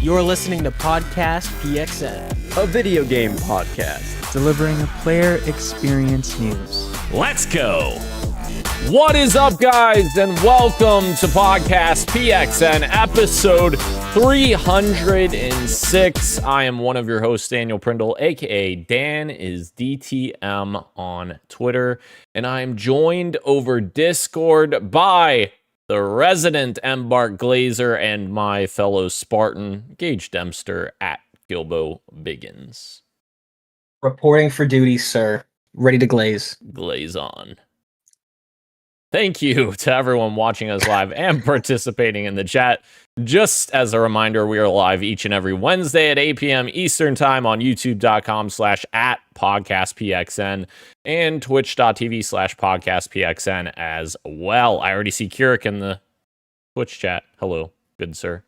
You're listening to Podcast PXN, a video game podcast, delivering a player experience news. Let's go! What is up, guys, and welcome to Podcast PXN, episode 306. I am one of your hosts, Daniel Prindle, aka Dan is DTM on Twitter, and I am joined over Discord by the resident Embark Glazer and my fellow Spartan, Gage Dempster at Gilbo Biggins. reporting for duty, sir. Ready to glaze. Glaze on. Thank you to everyone watching us live and participating in the chat. Just as a reminder, we are live each and every Wednesday at 8 p.m. Eastern Time on youtube.com/@podcastpxn and twitch.tv/podcastpxn as well. I already see Kirik in the Twitch chat. Hello, good sir.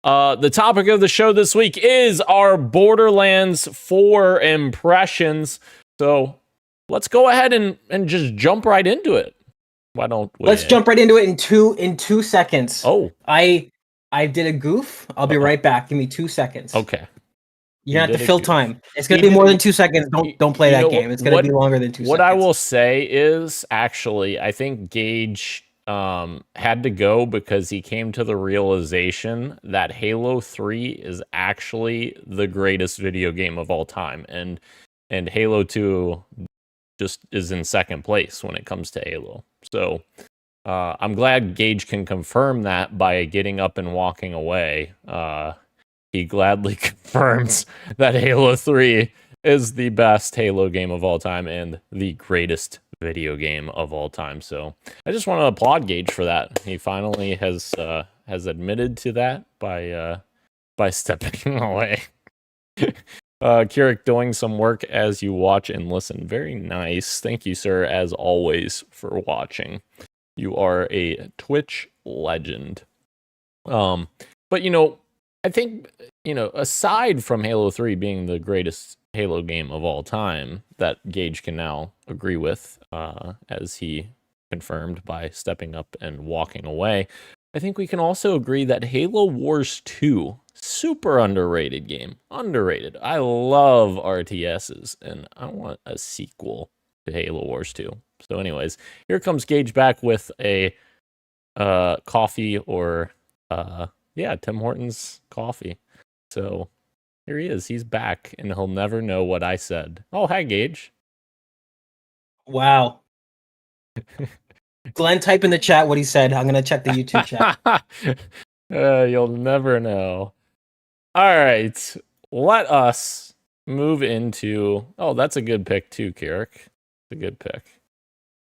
The topic of the show this week is our Borderlands 4 impressions. So let's go ahead and just jump right into it. Why don't we? Let's jump right into it in two seconds. Oh, I did a goof. I'll be right back. Give me 2 seconds. okay. You have to fill time. It's gonna be more than 2 seconds. Don't play that game. It's gonna be longer than 2 seconds. What I will say is, actually, I think Gage had to go because he came to the realization that Halo 3 is actually the greatest video game of all time, and Halo 2 just is in second place when it comes to Halo. So I'm glad Gage can confirm that by getting up and walking away. He gladly confirms that Halo 3 is the best Halo game of all time and the greatest video game of all time. So I just want to applaud Gage for that. He finally has admitted to that by stepping away. Kirik doing some work as you watch and listen. Very nice. Thank you, sir, as always, for watching. You are a Twitch legend. But, I think, aside from Halo 3 being the greatest Halo game of all time, that Gage can now agree with, as he confirmed by stepping up and walking away, I think we can also agree that Halo Wars 2, super underrated game. Underrated. I love RTSs, and I want a sequel to Halo Wars 2. So anyways, here comes Gage back with a coffee or, Tim Hortons coffee. So here he is. He's back, and he'll never know what I said. Oh, hi, Gage. Wow. Glenn, type in the chat what he said. I'm gonna check the YouTube chat. You'll never know. All right, let us move into. Oh, that's a good pick too, Kirik. It's a good pick.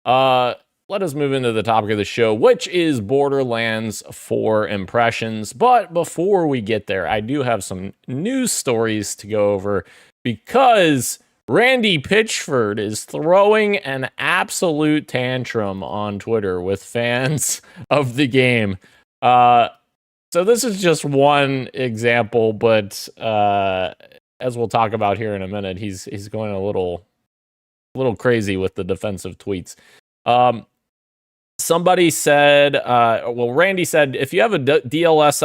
Let us move into the topic of the show, which is Borderlands 4 impressions. But before we get there, I do have some news stories to go over because Randy Pitchford is throwing an absolute tantrum on Twitter with fans of the game. So this is just one example, but as we'll talk about here in a minute, he's going a little crazy with the defensive tweets. Somebody said, Randy said, if you have a DLSS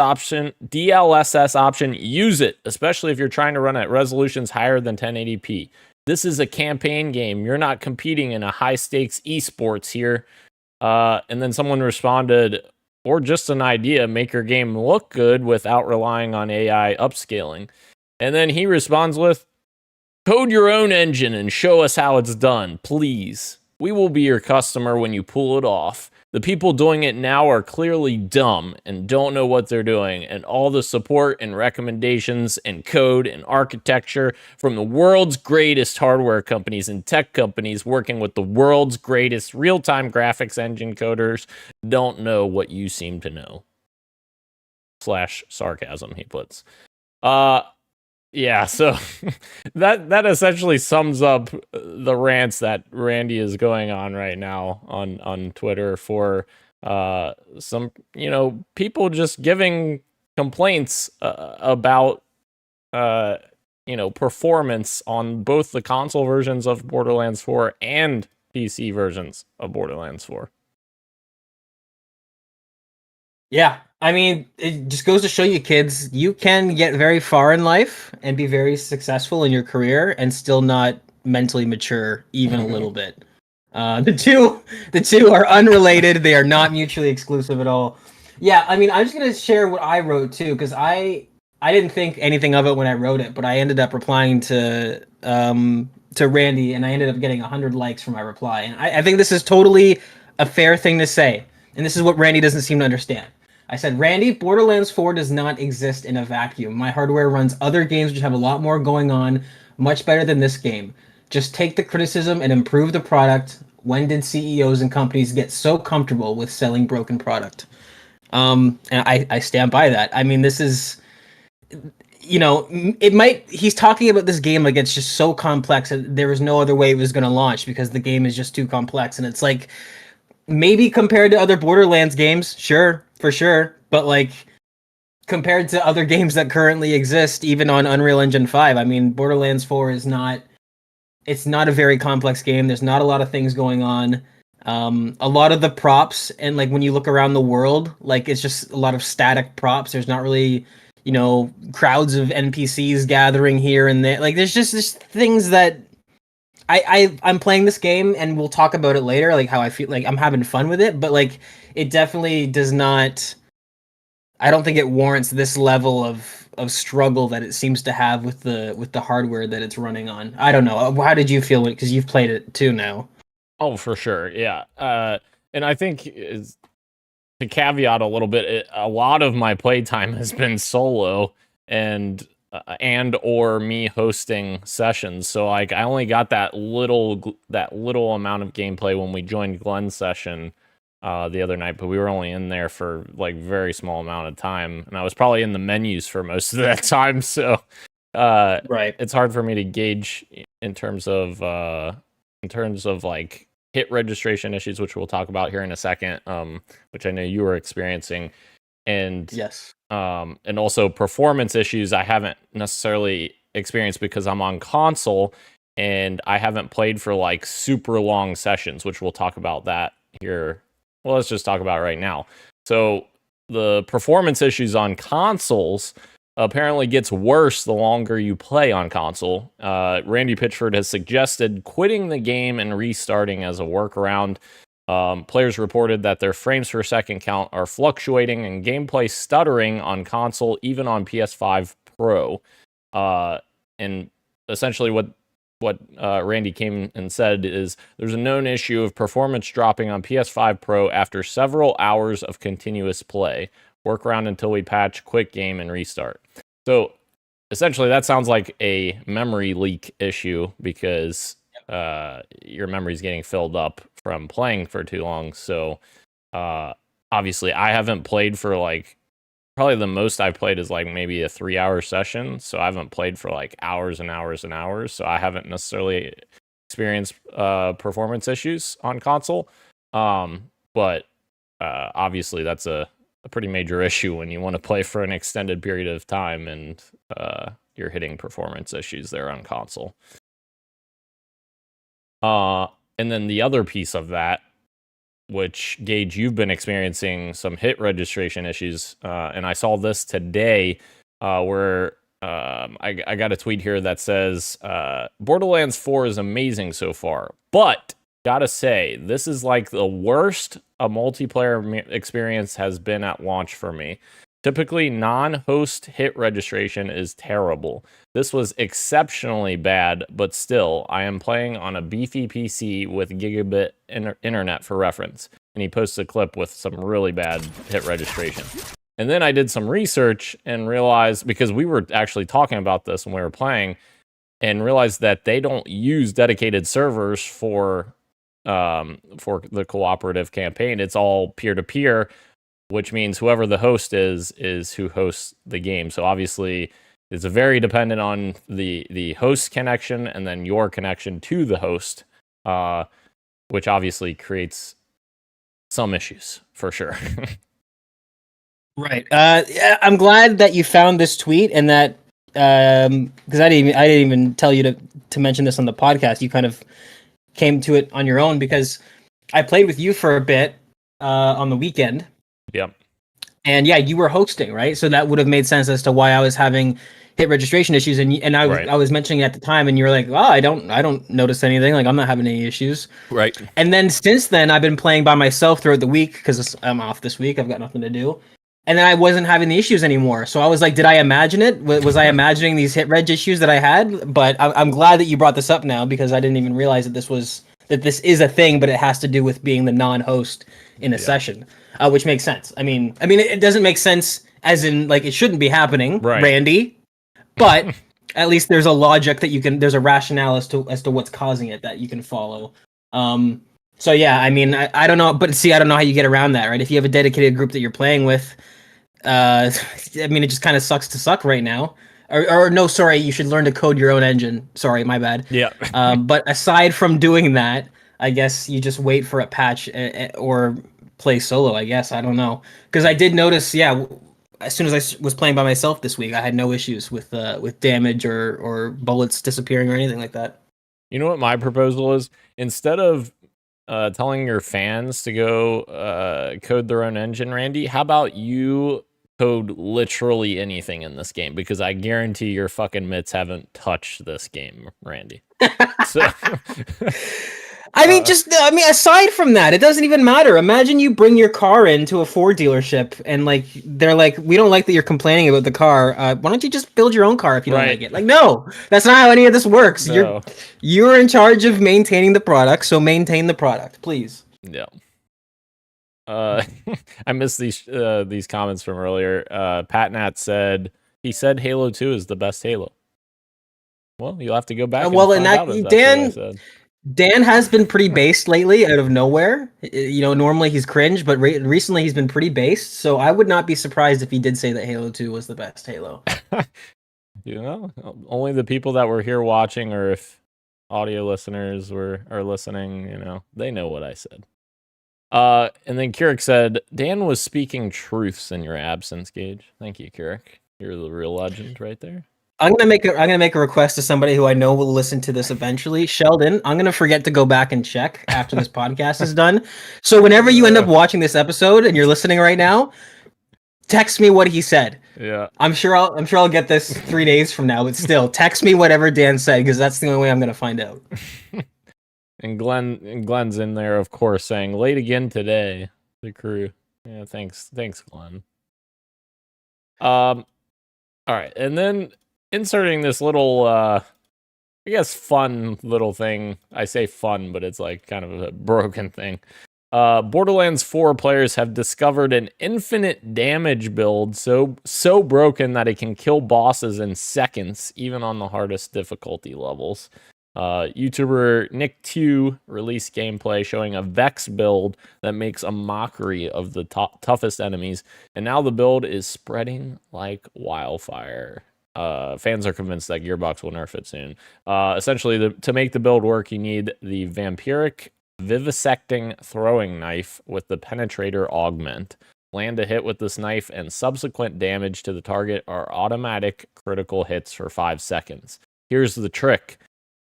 option, use it, especially if you're trying to run at resolutions higher than 1080p. This is a campaign game. You're not competing in a high-stakes esports here. And then someone responded, or just an idea, make your game look good without relying on AI upscaling. And then he responds with, code your own engine and show us how it's done, please. We will be your customer when you pull it off. The people doing it now are clearly dumb and don't know what they're doing, and all the support and recommendations and code and architecture from the world's greatest hardware companies and tech companies working with the world's greatest real-time graphics engine coders don't know what you seem to know. /sarcasm, he puts. Yeah, so that essentially sums up the rants that Randy is going on right now on Twitter for some, people just giving complaints about, performance on both the console versions of Borderlands 4 and PC versions of Borderlands 4. Yeah, I mean, it just goes to show you, kids, you can get very far in life and be very successful in your career and still not mentally mature even a little bit. The two are unrelated. They are not mutually exclusive at all. Yeah, I mean, I'm just gonna share what I wrote too, because I didn't think anything of it when I wrote it, but I ended up replying to Randy, and I ended up getting 100 likes for my reply. And I think this is totally a fair thing to say, and this is what Randy doesn't seem to understand. I said, Randy, Borderlands 4 does not exist in a vacuum. My hardware runs other games which have a lot more going on, much better than this game. Just take the criticism and improve the product. When did CEOs and companies get so comfortable with selling broken product? And I stand by that. I mean, this is, he's talking about this game like it's just so complex and there was no other way it was going to launch because the game is just too complex. And it's like, maybe compared to other Borderlands games, sure, for sure. But like, compared to other games that currently exist, even on Unreal Engine 5, I mean, Borderlands 4 is not, it's not a very complex game. There's not a lot of things going on. A lot of the props, and like when you look around the world, like it's just a lot of static props. There's not really, crowds of NPCs gathering here and there. Like there's just things that I'm playing this game, and we'll talk about it later, like how I feel like I'm having fun with it, but like it definitely does not. I don't think it warrants this level of struggle that it seems to have with the hardware that it's running on. I don't know. How did you feel because you've played it too now? Oh, for sure, yeah. And I think to caveat a little bit, a lot of my playtime has been solo and or me hosting sessions. So like I only got that little amount of gameplay when we joined Glenn's session the other night, but we were only in there for like very small amount of time, and I was probably in the menus for most of that time. So Right, it's hard for me to gauge in terms of like hit registration issues, which we'll talk about here in a second, which I know you were experiencing, and yes, and also performance issues I haven't necessarily experienced because I'm on console and I haven't played for like super long sessions, which we'll talk about that here. Well, let's just talk about it right now. So the performance issues on consoles apparently gets worse the longer you play on console. Randy Pitchford has suggested quitting the game and restarting as a workaround. Players reported that their frames per second count are fluctuating and gameplay stuttering on console, even on PS5 Pro. And essentially what Randy came and said is there's a known issue of performance dropping on PS5 Pro after several hours of continuous play. Workaround until we patch, quick game, and restart. So essentially that sounds like a memory leak issue because your memory is getting filled up from playing for too long. So obviously I haven't played for like, probably the most I've played is like maybe a 3-hour session. So I haven't played for like hours and hours and hours. So I haven't necessarily experienced performance issues on console. But obviously that's a pretty major issue when you want to play for an extended period of time and you're hitting performance issues there on console. And then the other piece of that, which Gage, you've been experiencing some hit registration issues, and I saw this today where I got a tweet here that says Borderlands 4 is amazing so far, but gotta say this is like the worst a multiplayer experience has been at launch for me. Typically, non-host hit registration is terrible. This was exceptionally bad, but still, I am playing on a beefy PC with gigabit internet for reference. And he posts a clip with some really bad hit registration. And then I did some research and realized, because we were actually talking about this when we were playing, and realized that they don't use dedicated servers for the cooperative campaign. It's all peer-to-peer, which means whoever the host is who hosts the game. So obviously it's very dependent on the host connection and then your connection to the host, which obviously creates some issues for sure. right. Yeah, I'm glad that you found this tweet and that because I didn't even tell you to mention this on the podcast. You kind of came to it on your own because I played with you for a bit on the weekend. Yep. And yeah, you were hosting, right? So that would have made sense as to why I was having hit registration issues, and Right. I was mentioning it at the time, and you were like, "Oh, I don't notice anything. Like I'm not having any issues." Right. And then since then, I've been playing by myself throughout the week because I'm off this week. I've got nothing to do. And then I wasn't having the issues anymore. So I was like, did I imagine it? Was I imagining these hit reg issues that I had? But I'm glad that you brought this up now because I didn't even realize that this is a thing, but it has to do with being the non-host in a session, which makes sense. It doesn't make sense as in like it shouldn't be happening, Right. Randy. But at least there's a logic that there's a rationale as to what's causing it that you can follow. So yeah, I don't know, but see, I don't know how you get around that, right? If you have a dedicated group that you're playing with, it just kind of sucks to suck right now. Or no, sorry, you should learn to code your own engine. Sorry, my bad. Yeah. But aside from doing that, I guess you just wait for a patch or play solo. I guess I don't know because I did notice. Yeah, as soon as I was playing by myself this week, I had no issues with damage or bullets disappearing or anything like that. You know what my proposal is? Instead of telling your fans to go code their own engine, Randy, how about you code literally anything in this game? Because I guarantee your fucking mitts haven't touched this game, Randy. So, aside from that, it doesn't even matter. Imagine you bring your car into a Ford dealership and like they're like, we don't like that you're complaining about the car. Why don't you just build your own car if you don't like it? Like, no, that's not how any of this works. No. You're in charge of maintaining the product, so maintain the product, please. Yeah. I missed these comments from earlier. Pat Nat said Halo 2 is the best Halo. Well, you'll have to go back. Dan has been pretty based lately out of nowhere. Normally he's cringe, but recently he's been pretty based. So I would not be surprised if he did say that Halo 2 was the best Halo. Only the people that were here watching, or if audio listeners are listening, they know what I said. And then Keurig said, Dan was speaking truths in your absence, Gage. Thank you, Keurig. You're the real legend right there. I'm gonna make a request to somebody who I know will listen to this eventually. Sheldon, I'm gonna forget to go back and check after this podcast is done. So whenever you end up watching this episode and you're listening right now, text me what he said. Yeah. I'm sure I'll get this 3 days from now, but still, text me whatever Dan said because that's the only way I'm gonna find out. And Glenn's in there, of course, saying late again today. The crew. Yeah, thanks, Glenn. All right, and then inserting this little, I guess, fun little thing. I say fun, but it's like kind of a broken thing. Borderlands 4 players have discovered an infinite damage build so broken that it can kill bosses in seconds, even on the hardest difficulty levels. YouTuber Nick2 released gameplay showing a Vex build that makes a mockery of the toughest enemies, and now the build is spreading like wildfire. Fans are convinced that Gearbox will nerf it soon. Essentially, to make the build work, you need the vampiric vivisecting throwing knife with the penetrator augment. Land a hit with this knife, and subsequent damage to the target are automatic critical hits for 5 seconds. Here's the trick.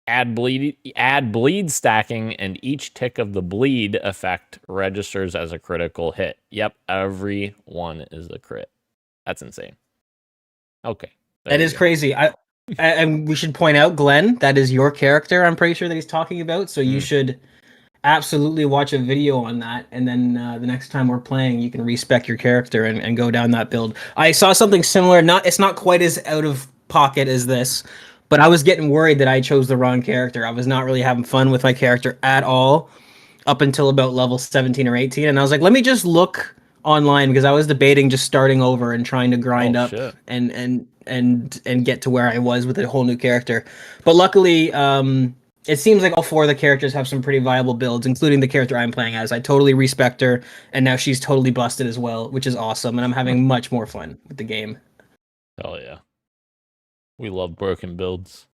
Add bleed stacking, and each tick of the bleed effect registers as a critical hit. Yep, every one is a crit. That's insane. Okay. That is crazy. And we should point out, Glenn, that is your character, I'm pretty sure that he's talking about. So you should absolutely watch a video on that. And then the next time we're playing, you can respec your character and go down that build. I saw something similar. It's not quite as out of pocket as this, but I was getting worried that I chose the wrong character. I was not really having fun with my character at all up until about level 17 or 18. And I was like, let me just look online because I was debating just starting over and trying to grind up and get to where I was with a whole new character. But luckily, it seems like all 4 of the characters have some pretty viable builds, including the character I'm playing as. I totally respect her, and now she's totally busted as well, which is awesome, and I'm having much more fun with the game. Hell yeah. We love broken builds.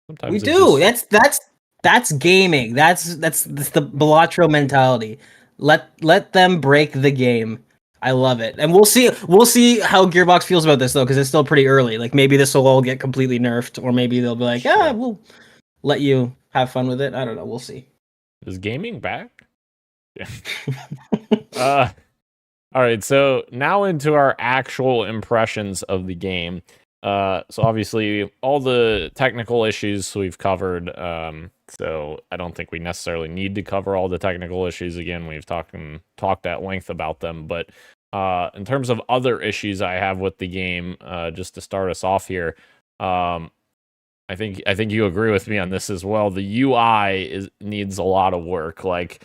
Sometimes we do. That's gaming. That's the Balatro mentality. Let them break the game. I love it, and we'll see how Gearbox feels about this though, because it's still pretty early. Like maybe this will all get completely nerfed, or maybe they'll be like, we'll let you have fun with it. I don't know. We'll see. Is gaming back? Yeah. All right, so now into our actual impressions of the game. So obviously all the technical issues we've covered. So I don't think we necessarily need to cover all the technical issues again. We've talked at length about them, but in terms of other issues I have with the game, just to start us off here, I think you agree with me on this as well. The UI needs a lot of work. Like,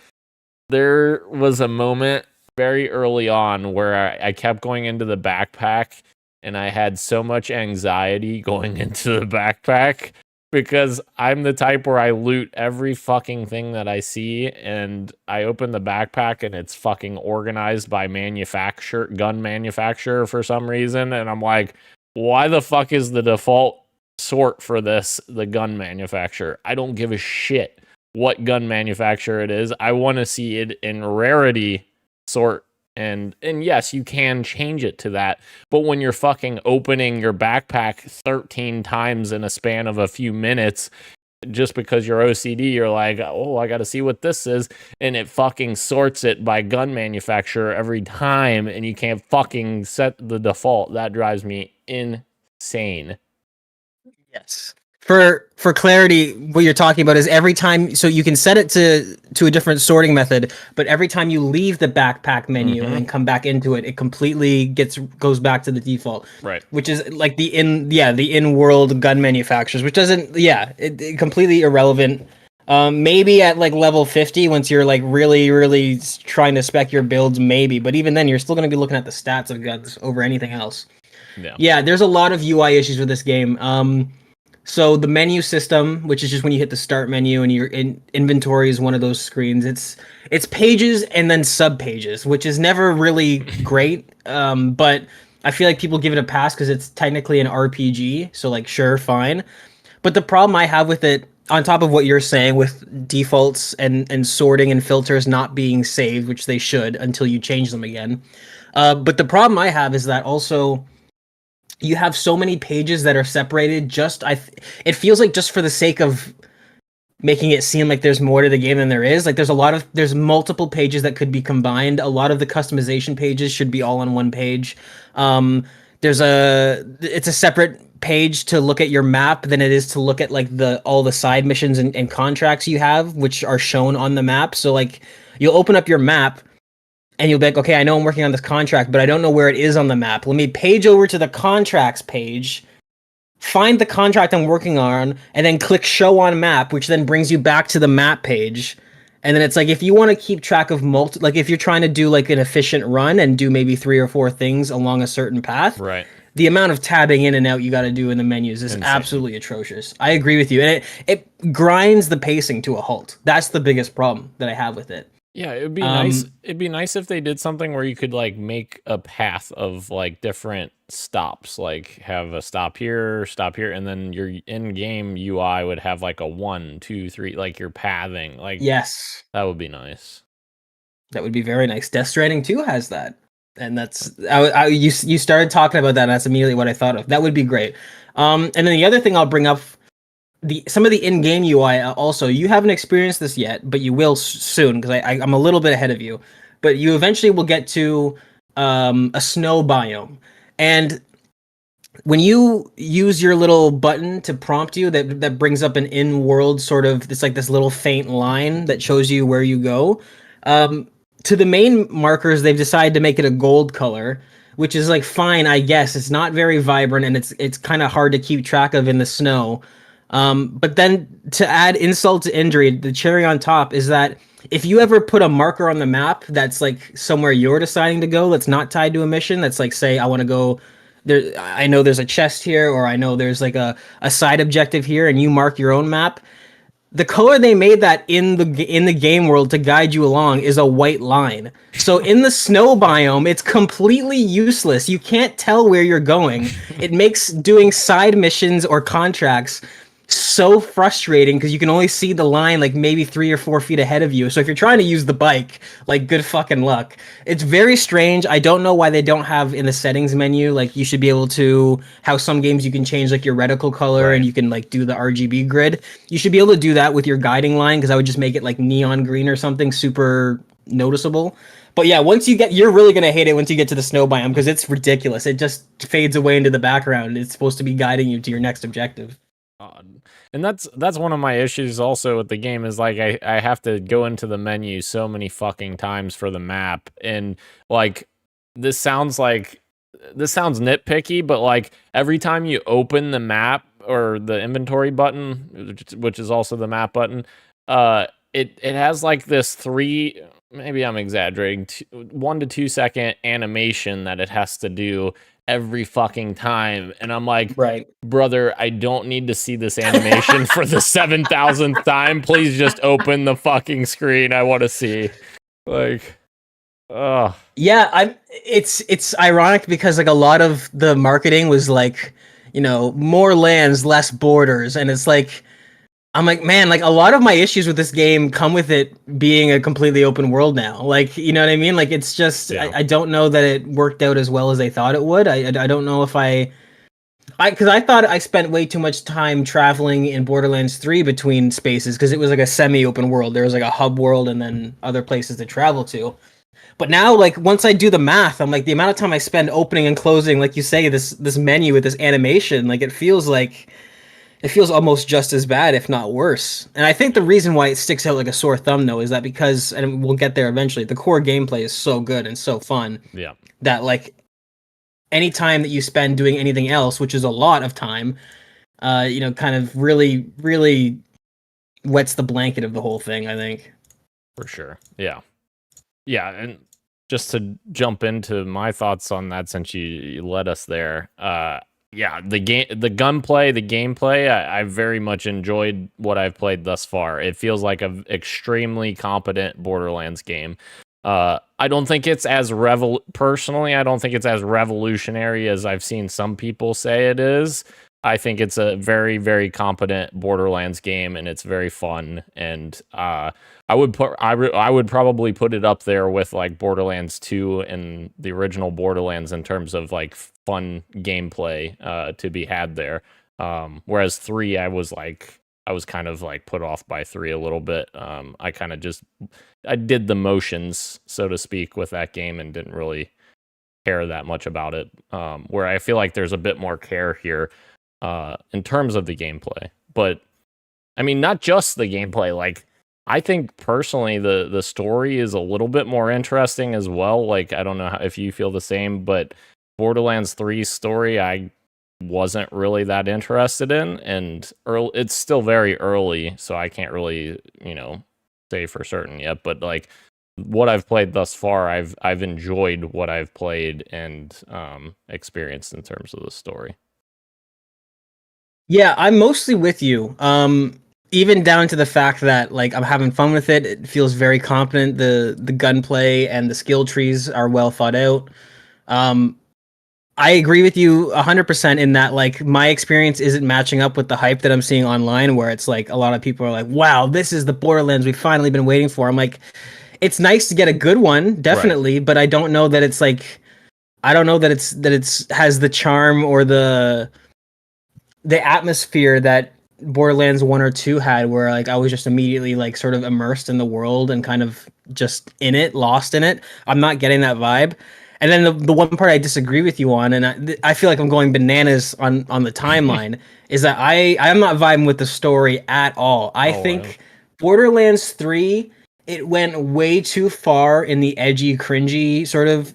there was a moment very early on where I kept going into the backpack, and I had so much anxiety going into the backpack because I'm the type where I loot every fucking thing that I see, and I open the backpack and it's fucking organized by gun manufacturer for some reason, and I'm like, why the fuck is the default sort for this the gun manufacturer? I don't give a shit what gun manufacturer it is. I want to see it in rarity sort, and yes, you can change it to that, but when you're fucking opening your backpack 13 times in a span of a few minutes just because you're OCD, you're like, oh, I gotta see what this is, and it fucking sorts it by gun manufacturer every time, and you can't fucking set the default. That drives me insane. Yes. For clarity, what you're talking about is every time, so you can set it to a different sorting method, but every time you leave the backpack menu and come back into it, it completely goes back to the default. Right. Which is like the in-world gun manufacturers, which doesn't, it completely irrelevant. Maybe at like level 50, once you're like really trying to spec your builds, maybe, but even then you're still going to be looking at the stats of guns over anything else. Yeah, there's a lot of UI issues with this game. So the menu system, which is just when you hit the start menu and your inventory is one of those screens. It's pages and then sub pages, which is never really great. But I feel like people give it a pass because it's technically an RPG. So like, sure, fine. But the problem I have with it, on top of what you're saying with defaults and sorting and filters not being saved, which they should until you change them again. But the problem I have is that also, you have so many pages that are separated. It feels like just for the sake of making it seem like there's more to the game than there is. Like there's multiple pages that could be combined. A lot of the customization pages should be all on one page. It's a separate page to look at your map than it is to look at like all the side missions and contracts you have, which are shown on the map. So like, you'll open up your map and you'll be like, okay, I know I'm working on this contract, but I don't know where it is on the map. Let me page over to the contracts page, find the contract I'm working on, and then click show on map, which then brings you back to the map page. And then it's like, if you want to keep track of like if you're trying to do like an efficient run and do maybe 3 or 4 things along a certain path, right, the amount of tabbing in and out you got to do in the menus is absolutely atrocious. I agree with you. And it grinds the pacing to a halt. That's the biggest problem that I have with it. Yeah, it would be nice. It'd be nice if they did something where you could like make a path of like different stops, like have a stop here, and then your in-game UI would have like a 1, 2, 3, like your pathing. Like, yes, that would be nice. That would be very nice. Death Stranding 2 has that, and that's you started talking about that, and that's immediately what I thought of. That would be great. And then the other thing I'll bring up. Some of the in-game UI also, you haven't experienced this yet, but you will soon because I'm a little bit ahead of you. But you eventually will get to a snow biome, and when you use your little button to prompt you, that brings up an in-world sort of, it's like this little faint line that shows you where you go. To the main markers, they've decided to make it a gold color, which is like fine, I guess. It's not very vibrant, and it's kind of hard to keep track of in the snow. But then to add insult to injury, the cherry on top is that if you ever put a marker on the map that's like somewhere you're deciding to go, that's not tied to a mission, that's like, say, I want to go there, I know there's a chest here, or I know there's like a side objective here, and you mark your own map, the color they made that in the game world to guide you along is a white line. So in the snow biome, it's completely useless. You can't tell where you're going. It makes doing side missions or contracts so frustrating because you can only see the line like maybe 3 or 4 feet ahead of you. So if you're trying to use the bike, like, good fucking luck. It's very strange. I don't know why they don't have in the settings menu, like, you should be able to, how some games you can change like your reticle color, right, and you can like do the RGB grid. You should be able to do that with your guiding line, because I would just make it like neon green or something super noticeable. But yeah, you're really gonna hate it once you get to the snow biome because it's ridiculous. It just fades away into the background. It's supposed to be guiding you to your next objective. And that's one of my issues also with the game is like I have to go into the menu so many fucking times for the map, and like this sounds nitpicky, but like every time you open the map or the inventory button, which is also the map button, it has like this maybe I'm exaggerating, 1 to 2 second animation that it has to do every fucking time, and I'm like, right, brother, I don't need to see this animation for the 7,000th time. Please just open the fucking screen. I want to see, like, oh yeah. It's ironic because like a lot of the marketing was like, more lands, less borders, and it's like. I'm like, man, like a lot of my issues with this game come with it being a completely open world now. Like, you know what I mean? Like, it's just, Yeah. I don't know that it worked out as well as they thought it would. I don't know if because I thought I spent way too much time traveling in Borderlands 3 between spaces because it was like a semi-open world. There was like a hub world and then other places to travel to. But now, like, once I do the math, I'm like, the amount of time I spend opening and closing, like you say, this menu with this animation, like, it feels almost just as bad, if not worse. And I think the reason why it sticks out like a sore thumb, though, is that because, and we'll get there eventually, the core gameplay is so good and so fun. Yeah. That, like, any time that you spend doing anything else, which is a lot of time, kind of really, really wets the blanket of the whole thing, I think. For sure. Yeah. Yeah, and just to jump into my thoughts on that since you led us there, yeah, the gunplay, the gameplay, I very much enjoyed what I've played thus far. It feels like an extremely competent Borderlands game. I don't think it's personally, I don't think it's as revolutionary as I've seen some people say it is. I think it's a very, very competent Borderlands game, and it's very fun. And I would probably put it up there with like Borderlands 2 and the original Borderlands in terms of like fun gameplay to be had there. Whereas 3, I was kind of like put off by 3 a little bit. I kind of I did the motions, so to speak, with that game and didn't really care that much about it. Where I feel like there's a bit more care here. In terms of the gameplay, but I mean, not just the gameplay. Like, I think personally, the story is a little bit more interesting as well. Like, I don't know if you feel the same, but Borderlands 3's story, I wasn't really that interested in, and it's still very early, so I can't really, say for certain yet. But like, what I've played thus far, I've enjoyed what I've played and experienced in terms of the story. Yeah, I'm mostly with you. Even down to the fact that like I'm having fun with it. It feels very competent. The gunplay and the skill trees are well thought out. I agree with you 100% in that like my experience isn't matching up with the hype that I'm seeing online, where it's like a lot of people are like, "Wow, this is the Borderlands we've finally been waiting for." I'm like, it's nice to get a good one, definitely, but I don't know that it's like, I don't know that it's has the charm or the atmosphere that Borderlands 1 or 2 had, where like I was just immediately like sort of immersed in the world and kind of just in it, lost in it. I'm not getting that vibe. And then the one part I disagree with you on, and I feel like I'm going bananas on the timeline, is that I'm not vibing with the story at all. I think Borderlands 3, it went way too far in the edgy, cringy sort of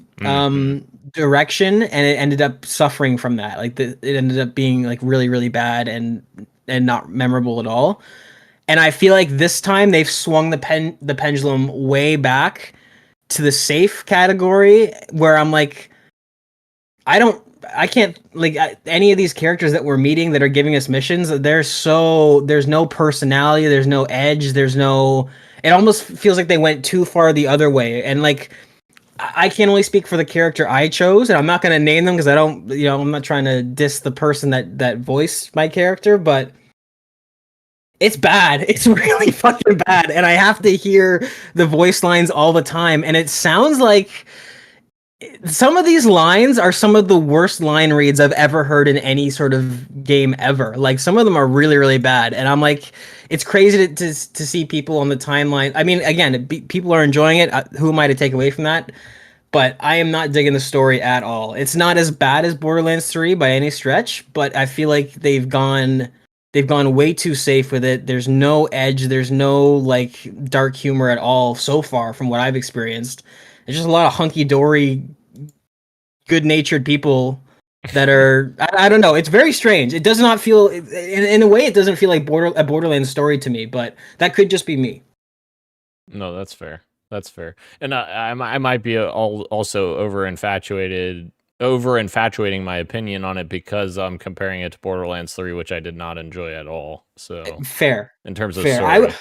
direction, and it ended up suffering from that. Like it ended up being like really, really bad and not memorable at all. And I feel like this time they've swung the pendulum way back to the safe category, where I'm like, I can't like any of these characters that we're meeting that are giving us missions. There's no personality, there's no edge, it almost feels like they went too far the other way. And like, I can only speak for the character I chose, and I'm not going to name them because I'm not trying to diss the person that voiced my character, but it's bad. It's really fucking bad. And I have to hear the voice lines all the time. And it sounds like some of these lines are some of the worst line reads I've ever heard in any sort of game ever. Like some of them are really, really bad, and I'm like, it's crazy to see people on the timeline. I mean, again, people are enjoying it. Who am I to take away from that? But I am not digging the story at all. It's not as bad as Borderlands 3 by any stretch, but I feel like they've gone way too safe with it. There's no edge, there's no like dark humor at all so far from what I've experienced. There's just a lot of hunky-dory, good-natured people that are I don't know. It's very strange. It does not feel in a way it doesn't feel like a Borderlands story to me, but that could just be me. No, that's fair. That's fair. And I might be also over infatuating my opinion on it because I'm comparing it to Borderlands 3, which I did not enjoy at all. So Fair. in terms of Fair. story.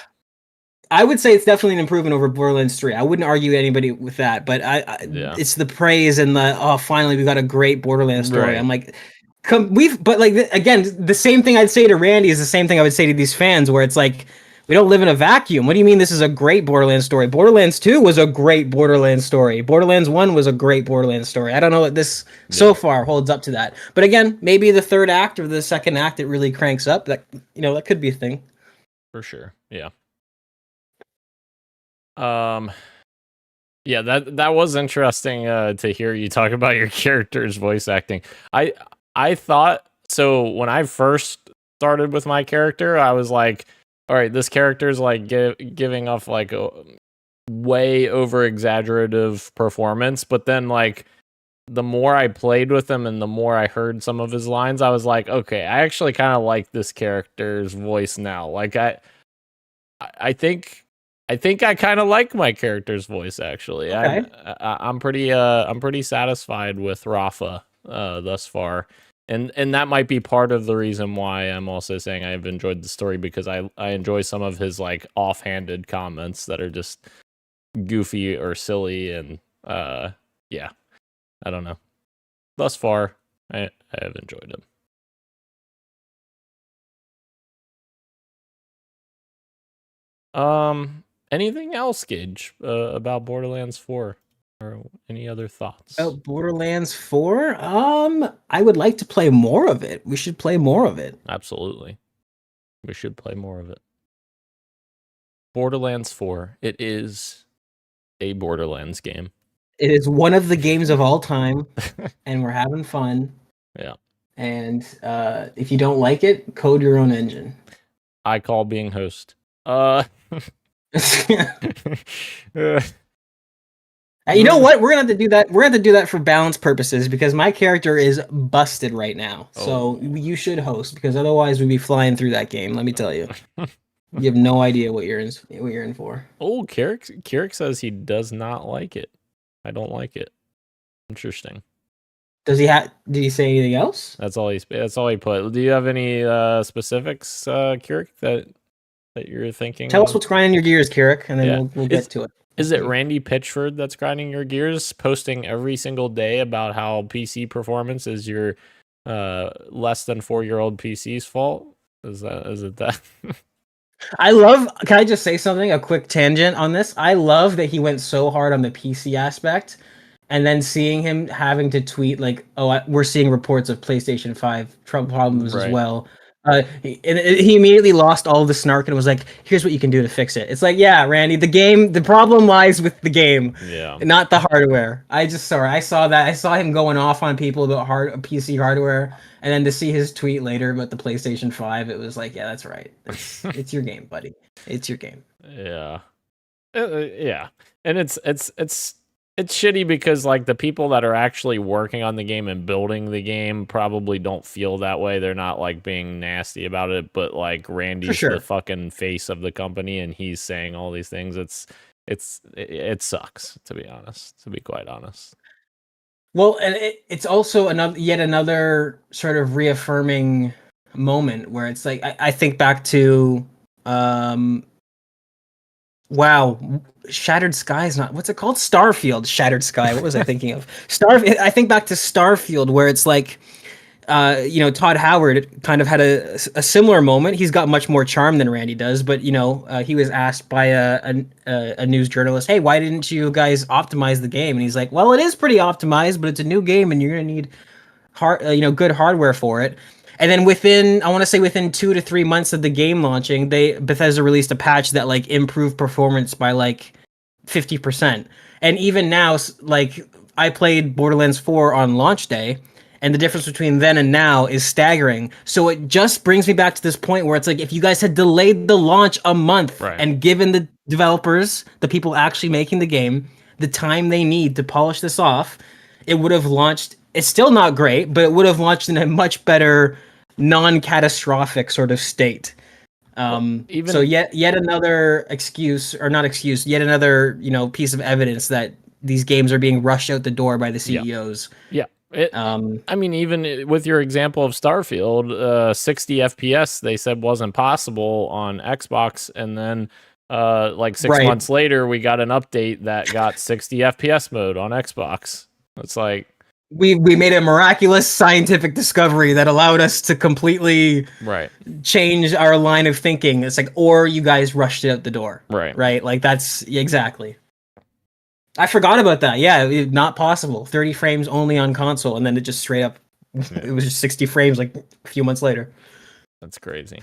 I would say it's definitely an improvement over Borderlands 3. I wouldn't argue anybody with that, but Yeah. it's the praise and finally we got a great Borderlands story. Right. I'm like, again, the same thing I'd say to Randy is the same thing I would say to these fans, where it's like, we don't live in a vacuum. What do you mean this is a great Borderlands story? Borderlands 2 was a great Borderlands story. Borderlands 1 was a great Borderlands story. I don't know what this so far holds up to that. But again, maybe the third act or the second act it really cranks up. That that could be a thing. For sure. Yeah. Yeah, that was interesting to hear you talk about your character's voice acting. I thought so when I first started with my character, I was like, all right, this character's like giving off like a way over exaggerative performance, but then like the more I played with him and the more I heard some of his lines, I was like, okay, I actually kind of like this character's voice now. Like I think I kind of like my character's voice actually. Okay. I'm pretty satisfied with Rafa thus far. And that might be part of the reason why I'm also saying I've enjoyed the story, because I enjoy some of his like offhanded comments that are just goofy or silly, and yeah, I don't know. Thus far, I have enjoyed him. Anything else, Gage, about Borderlands 4? Or any other thoughts? Borderlands 4? I would like to play more of it. We should play more of it. Absolutely. We should play more of it. Borderlands 4. It is a Borderlands game. It is one of the games of all time, and we're having fun. Yeah. And if you don't like it, code your own engine. I call being host. You know what? We're gonna have to do that. We're gonna have to do that for balance purposes, because my character is busted right now. So you should host, because otherwise we'd be flying through that game. Let me tell you. You have no idea what you're in for. Oh, Carrick says he does not like it. I don't like it. Interesting. Did he say anything else? That's all he put. Do you have any specifics, Carrick, that you're thinking? Tell us what's grinding your gears, Carrick, and then we'll get to it. Is it Randy Pitchford that's grinding your gears, posting every single day about how PC performance is your less than 4-year-old PC's fault? Is it that? Can I just say something? A quick tangent on this. I love that he went so hard on the PC aspect, and then seeing him having to tweet like, "Oh, we're seeing reports of PlayStation 5 problems as well." He immediately lost all the snark and was like, "Here's what you can do to fix it." It's like, yeah, Randy, the problem lies with the game, not the hardware. I saw that. I saw him going off on people about PC hardware, and then to see his tweet later about the PlayStation 5, it was like, yeah, that's right. It's your game, buddy. It's your game. Yeah, yeah, and it's shitty because like the people that are actually working on the game and building the game probably don't feel that way. They're not like being nasty about it, but like Randy's the fucking face of the company and he's saying all these things. It sucks, to be honest, to be quite honest. Well, and it's also yet another sort of reaffirming moment where it's like, I think back to wow, Shattered Sky is not, what's it called? Starfield. Shattered Sky. What was I thinking of? I think back to Starfield, where it's like Todd Howard kind of had a similar moment. He's got much more charm than Randy does, but he was asked by a news journalist, "Hey, why didn't you guys optimize the game?" And he's like, "Well, it is pretty optimized, but it's a new game, and you're gonna need good hardware for it." And then within 2 to 3 months of the game launching, Bethesda released a patch that like improved performance by like 50%. And even now, like I played Borderlands 4 on launch day, and the difference between then and now is staggering. So it just brings me back to this point where it's like, if you guys had delayed the launch a month and given the developers, the people actually making the game, the time they need to polish this off, it would have launched. It's still not great, but it would have launched in a much better, non-catastrophic sort of state. So yet another excuse, or not excuse, yet another piece of evidence that these games are being rushed out the door by the CEOs. Yeah. I mean, even with your example of Starfield, 60 FPS they said wasn't possible on Xbox, and then like 6 months later, we got an update that got 60 FPS mode on Xbox. It's like we made a miraculous scientific discovery that allowed us to completely change our line of thinking. It's like, or you guys rushed it out the door, right? Like that's exactly. I forgot about that. Yeah, not possible. 30 frames only on console, and then it just straight up, it was just 60 frames like a few months later. That's crazy.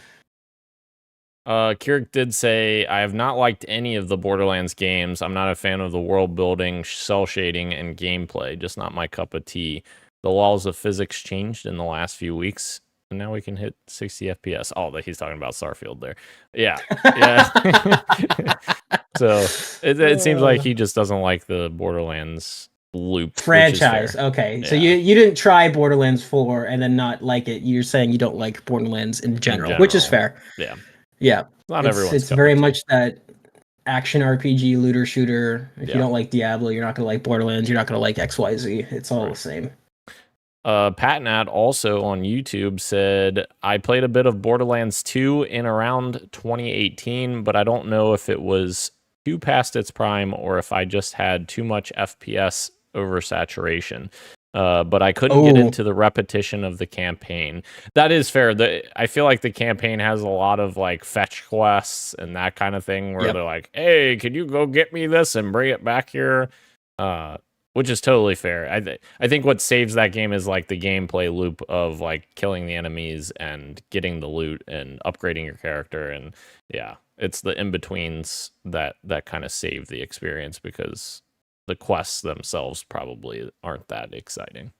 Kirik did say, "I have not liked any of the Borderlands games. I'm not a fan of the world building, cell shading, and gameplay. Just not my cup of tea. The laws of physics changed in the last few weeks, and now we can hit 60 FPS. Oh, he's talking about Starfield there. Yeah. So it seems like he just doesn't like the Borderlands loop franchise. Okay, so you didn't try Borderlands 4 and then not like it. You're saying you don't like Borderlands in general, which is fair. Yeah. Not everyone's. It's very much that action RPG looter shooter. If you don't like Diablo, you're not gonna like Borderlands. You're not gonna like XYZ. It's all the same. Patnat also on YouTube said, "I played a bit of Borderlands 2 in around 2018, but I don't know if it was too past its prime or if I just had too much FPS oversaturation. But I couldn't get into the repetition of the campaign." That is fair. I feel like the campaign has a lot of like fetch quests and that kind of thing where they're like, "Hey, can you go get me this and bring it back here?" Which is totally fair. I think what saves that game is like the gameplay loop of like killing the enemies and getting the loot and upgrading your character, and it's the in-betweens that kind of save the experience, because the quests themselves probably aren't that exciting.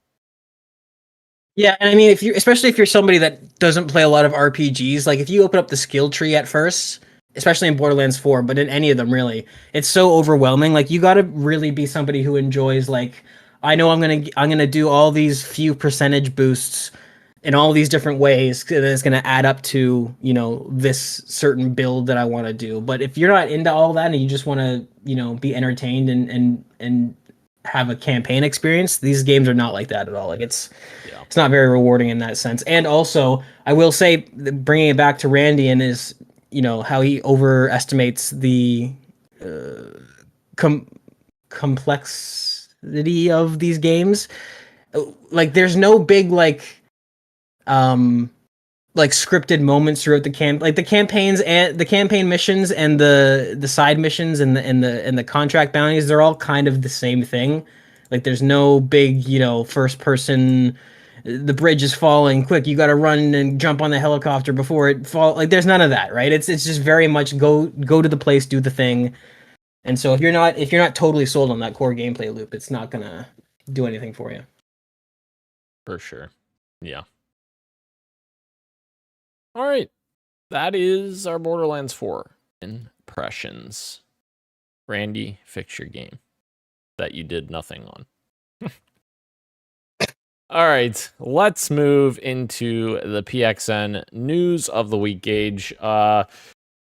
Yeah, and I mean, especially if you're somebody that doesn't play a lot of RPGs, like if you open up the skill tree at first, especially in Borderlands 4, but in any of them really, it's so overwhelming. Like you got to really be somebody who enjoys, like, I know I'm gonna do all these few percentage boosts in all these different ways that is gonna add up to this certain build that I want to do. But if you're not into all that and you just want to be entertained and have a campaign experience, these games are not like that at all. Like it's not very rewarding in that sense. And also, I will say, bringing it back to Randy and his how he overestimates the complexity of these games. Like there's no big scripted moments throughout the the campaigns and the campaign missions and the side missions and the contract bounties, they're all kind of the same thing. Like there's no big first person, the bridge is falling, quick, you got to run and jump on the helicopter before it fall. Like there's none of that, right? It's just very much go to the place, do the thing. And so if you're not totally sold on that core gameplay loop, it's not gonna do anything for you. For sure. Yeah. All right. That is our Borderlands 4 impressions. Randy, fix your game that you did nothing on. All right, let's move into the PXN news of the week, Gage.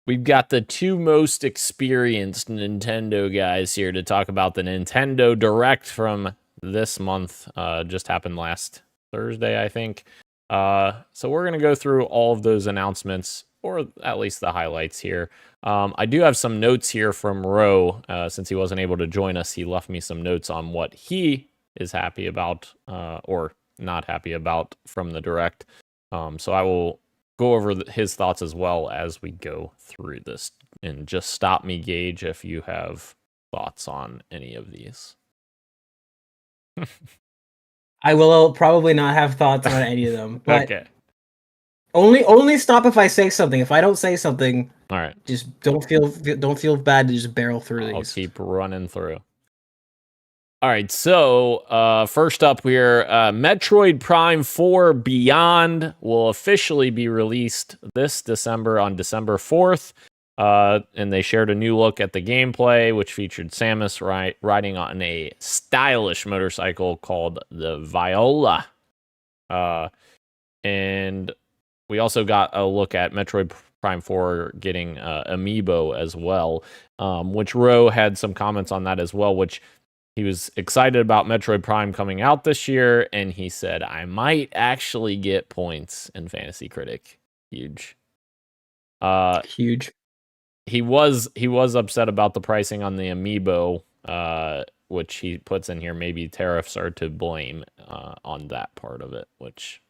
We've got the two most experienced Nintendo guys here to talk about the Nintendo Direct from this month. Just happened last Thursday, I think. So we're going to go through all of those announcements, or at least the highlights here. I do have some notes here from Ro. Since he wasn't able to join us, he left me some notes on what he is happy about, or not happy about from the Direct. So I will go over his thoughts as well as we go through this. And just stop me, Gage, if you have thoughts on any of these. I will probably not have thoughts on any of them, but Okay. only stop if I say something. If I don't say something, All right. just don't feel bad to just barrel through I'll these. keep running through. All right, so first up here, Metroid Prime 4 Beyond will officially be released this December on December 4th. And they shared a new look at the gameplay, which featured Samus riding on a stylish motorcycle called the Viola. And we also got a look at Metroid Prime 4 getting Amiibo as well, which Ro had some comments on that as well, which he was excited about Metroid Prime coming out this year, and he said, I might actually get points in Fantasy Critic. Huge. Huge. He was upset about the pricing on the Amiibo, which he puts in here. Maybe tariffs are to blame on that part of it, which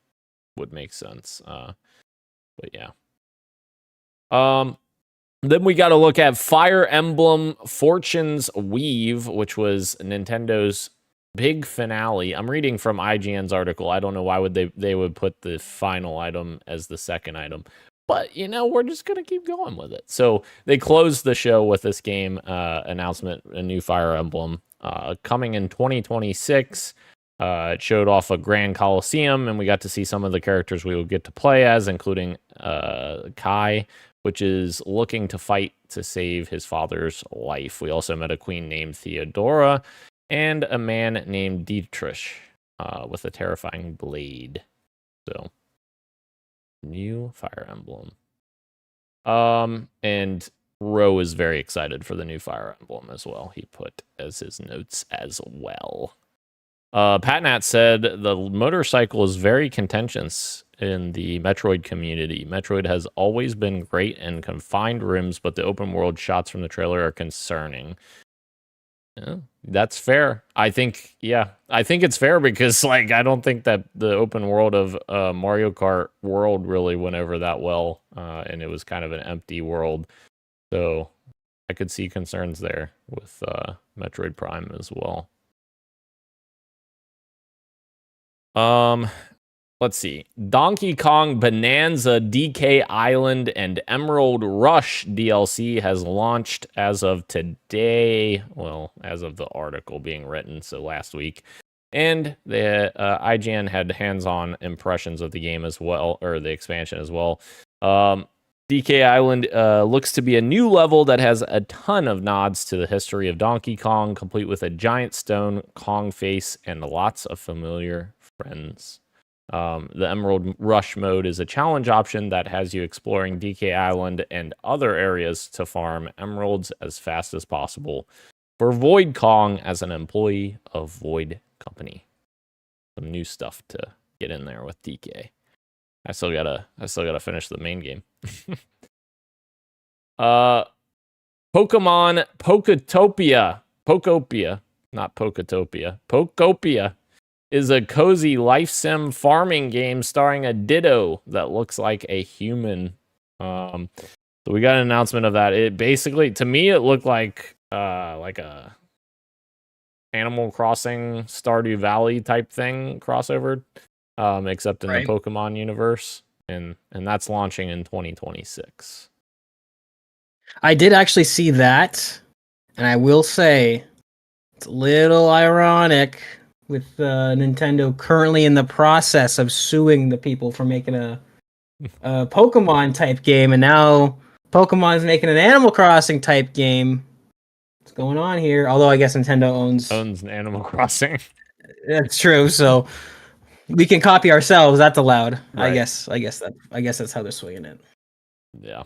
would make sense. But yeah. Then we got to look at Fire Emblem Fortune's Weave, which was Nintendo's big finale. I'm reading from IGN's article. I don't know why they would put the final item as the second item. But, we're just going to keep going with it. So they closed the show with this game announcement, a new Fire Emblem, coming in 2026. It showed off a Grand Coliseum, and we got to see some of the characters we would get to play as, including Kai, which is looking to fight to save his father's life. We also met a queen named Theodora and a man named Dietrich with a terrifying blade. So, new Fire Emblem. And Ro is very excited for the new Fire Emblem as well. He put as his notes as well. Patnat said the motorcycle is very contentious in the Metroid community. Metroid has always been great in confined rooms, but the open world shots from the trailer are concerning. Yeah, that's fair. I think it's fair because I don't think that the open world of Mario Kart World really went over that well, and it was kind of an empty world. So I could see concerns there with Metroid Prime as well. Let's see. Donkey Kong Bonanza DK Island and Emerald Rush DLC has launched as of today. Well, as of the article being written, so last week. And the IGN had hands-on impressions of the game as well, or the expansion as well. DK Island looks to be a new level that has a ton of nods to the history of Donkey Kong, complete with a giant stone Kong face and lots of familiar friends. The Emerald Rush mode is a challenge option that has you exploring DK Island and other areas to farm emeralds as fast as possible for Void Kong as an employee of Void Company. Some new stuff to get in there with DK. I still gotta finish the main game. Pokemon Pokotopia, not Pokotopia. Pokopia is a cozy life sim farming game starring a Ditto that looks like a human. So we got an announcement of that. It basically, to me, it looked like a Animal Crossing Stardew Valley type thing crossover, except in the Pokemon universe, and that's launching in 2026. I did actually see that, and I will say it's a little ironic with Nintendo currently in the process of suing the people for making a Pokemon type game, and now Pokemon's making an Animal Crossing type game. What's going on here? Although I guess Nintendo owns Animal Crossing. That's true. So we can copy ourselves. That's allowed. Right. I guess that's how they're swinging it. Yeah.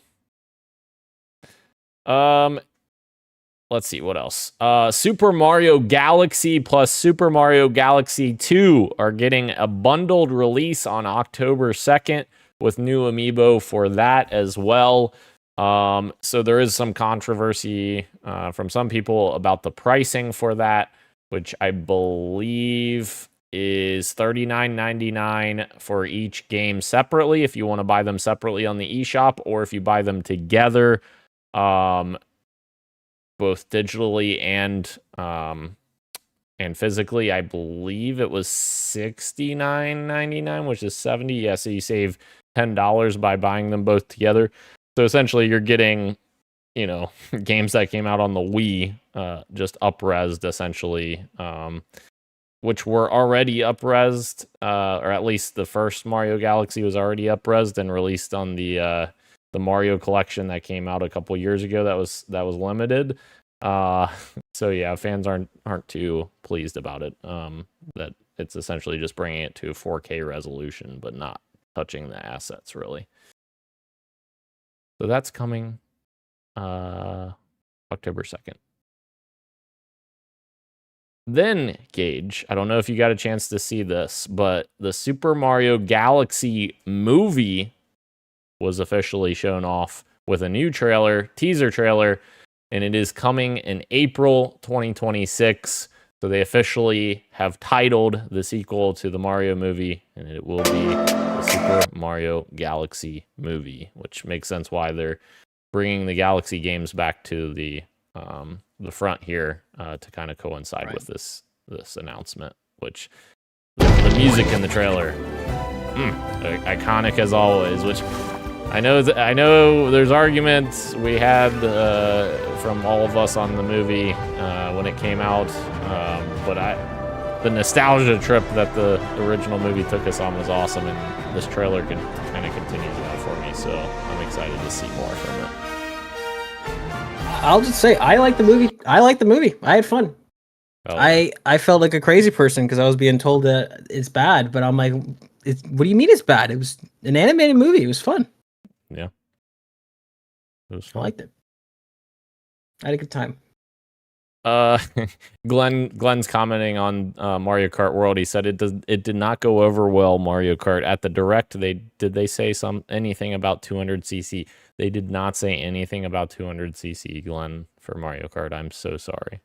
Let's see what else. Super Mario Galaxy plus Super Mario Galaxy 2 are getting a bundled release on October 2nd with new amiibo for that as well. So there is some controversy from some people about the pricing for that, which I believe is $39.99 for each game separately if you want to buy them separately on the eShop, or if you buy them together, both digitally and physically. I believe it was $69.99, which is $70. Yeah, so you save $10 by buying them both together. So essentially, you're getting, games that came out on the Wii, just up-resed essentially, which were already up-resed, or at least the first Mario Galaxy was already up-resed and released on the Mario collection that came out a couple years ago. That was limited. So yeah, fans aren't too pleased about it. That it's essentially just bringing it to a 4K resolution, but not touching the assets really. So that's coming October 2nd. Then, Gage, I don't know if you got a chance to see this, but the Super Mario Galaxy movie was officially shown off with a new teaser trailer, and it is coming in April 2026. So they officially have titled the sequel to the Mario movie, and it will be the Super Mario Galaxy movie, which makes sense why they're bringing the Galaxy games back to the front here to kind of coincide with this announcement. Which the music in the trailer, iconic as always. Which I know there's arguments we had from all of us on the movie when it came out, but the nostalgia trip that the original movie took us on was awesome, and this trailer could kind of continue that for me. So I'm excited to see more from it. I'll just say I like the movie. I had fun. Oh. I felt like a crazy person because I was being told that it's bad, but I'm like, what do you mean it's bad? It was an animated movie. It was fun. Yeah. It was fun. I liked it. I had a good time. Glenn's commenting on Mario Kart World. He said it did not go over well, Mario Kart. At the Direct, did they say anything about 200cc? They did not say anything about 200cc, Glenn, for Mario Kart. I'm so sorry.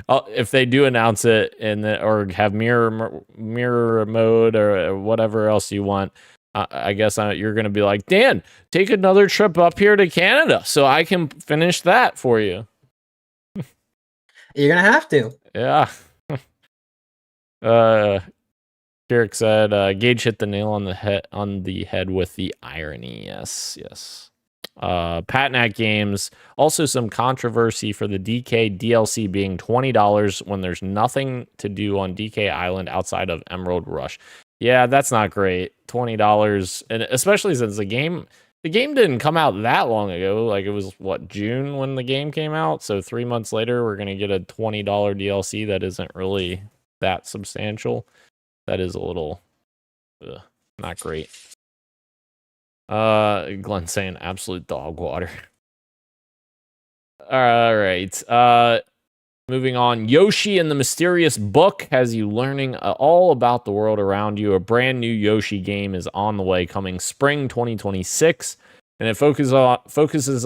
If they do announce it or have mirror mode or whatever else you want, I guess you're going to be like, Dan, take another trip up here to Canada so I can finish that for you. You're going to have to. Yeah. Kirik said, Gage hit the nail on the head with the irony. Yes. Patnack Games, also some controversy for the DK DLC being $20 when there's nothing to do on DK Island outside of Emerald Rush. Yeah, that's not great. $20, and especially since the game didn't come out that long ago. Like, it was June when the game came out. So 3 months later, we're gonna get a $20 DLC that isn't really that substantial. That is a little not great. Glenn saying absolute dog water. All right. Moving on, Yoshi and the Mysterious Book has you learning all about the world around you. A brand new Yoshi game is on the way, coming spring 2026, and it focuses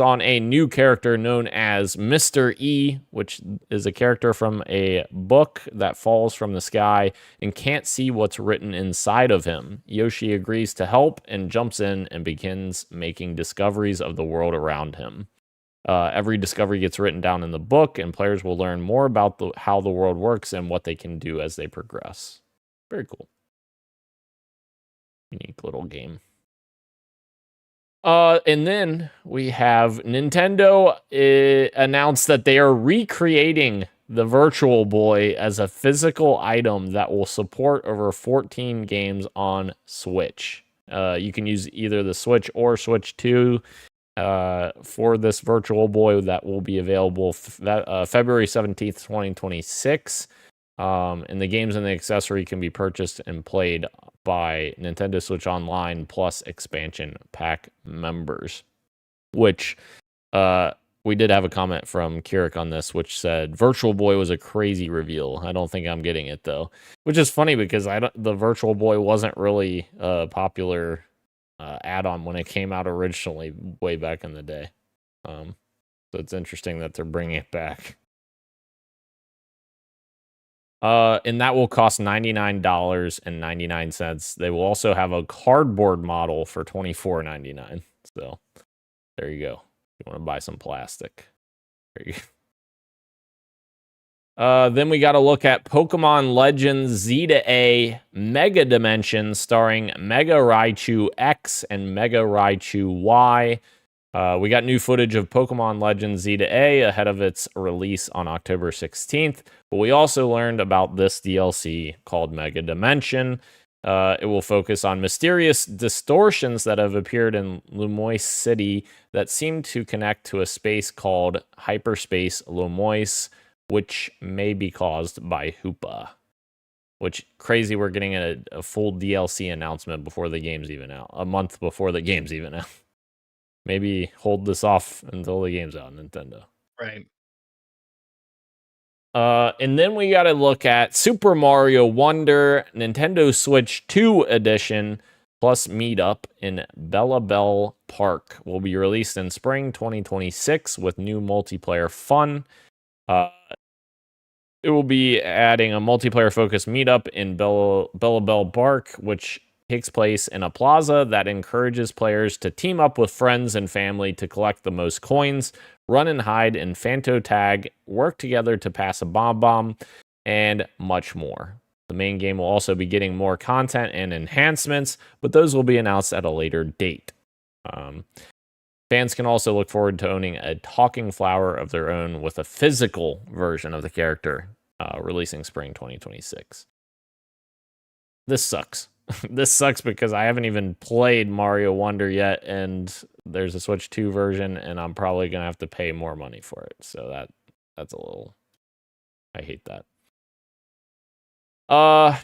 on a new character known as Mr. E, which is a character from a book that falls from the sky and can't see what's written inside of him. Yoshi agrees to help and jumps in and begins making discoveries of the world around him. Every discovery gets written down in the book, and players will learn more about how the world works and what they can do as they progress. Very cool. Unique little game. And then we have Nintendo announced that they are recreating the Virtual Boy as a physical item that will support over 14 games on Switch. You can use either the Switch or Switch 2 for this Virtual Boy that will be available February 17th, 2026. And the games and the accessory can be purchased and played by Nintendo Switch Online plus expansion pack members. Which we did have a comment from Kirik on this, which said Virtual Boy was a crazy reveal. I don't think I'm getting it though, which is funny because the Virtual Boy wasn't really a popular add-on when it came out originally way back in the day. So it's interesting that they're bringing it back. And that will cost $99.99. They will also have a cardboard model for $24.99. So there you go. You want to buy some plastic. There you go. Then we got to look at Pokemon Legends Z to A Mega Dimensions starring Mega Raichu X and Mega Raichu Y. We got new footage of Pokemon Legends Z to A ahead of its release on October 16th, but we also learned about this DLC called Mega Dimension. It will focus on mysterious distortions that have appeared in Lumois City that seem to connect to a space called Hyperspace Lumois, which may be caused by Hoopa. Which, crazy, we're getting a full DLC announcement before the game's even out. A month before the game's even out. Maybe hold this off until the game's out, Nintendo. Right. And then we got to look at Super Mario Wonder Nintendo Switch 2 Edition plus Meetup in Bella Bell Park. Will be released in spring 2026 with new multiplayer fun. It will be adding a multiplayer-focused meetup in Bella Bell Park, which takes place in a plaza that encourages players to team up with friends and family to collect the most coins, run and hide in Phanto Tag, work together to pass a bomb, and much more. The main game will also be getting more content and enhancements, but those will be announced at a later date. Fans can also look forward to owning a talking flower of their own with a physical version of the character, releasing spring 2026. This sucks. This sucks because I haven't even played Mario Wonder yet, and there's a Switch 2 version, and I'm probably going to have to pay more money for it. So that's a little... I hate that. All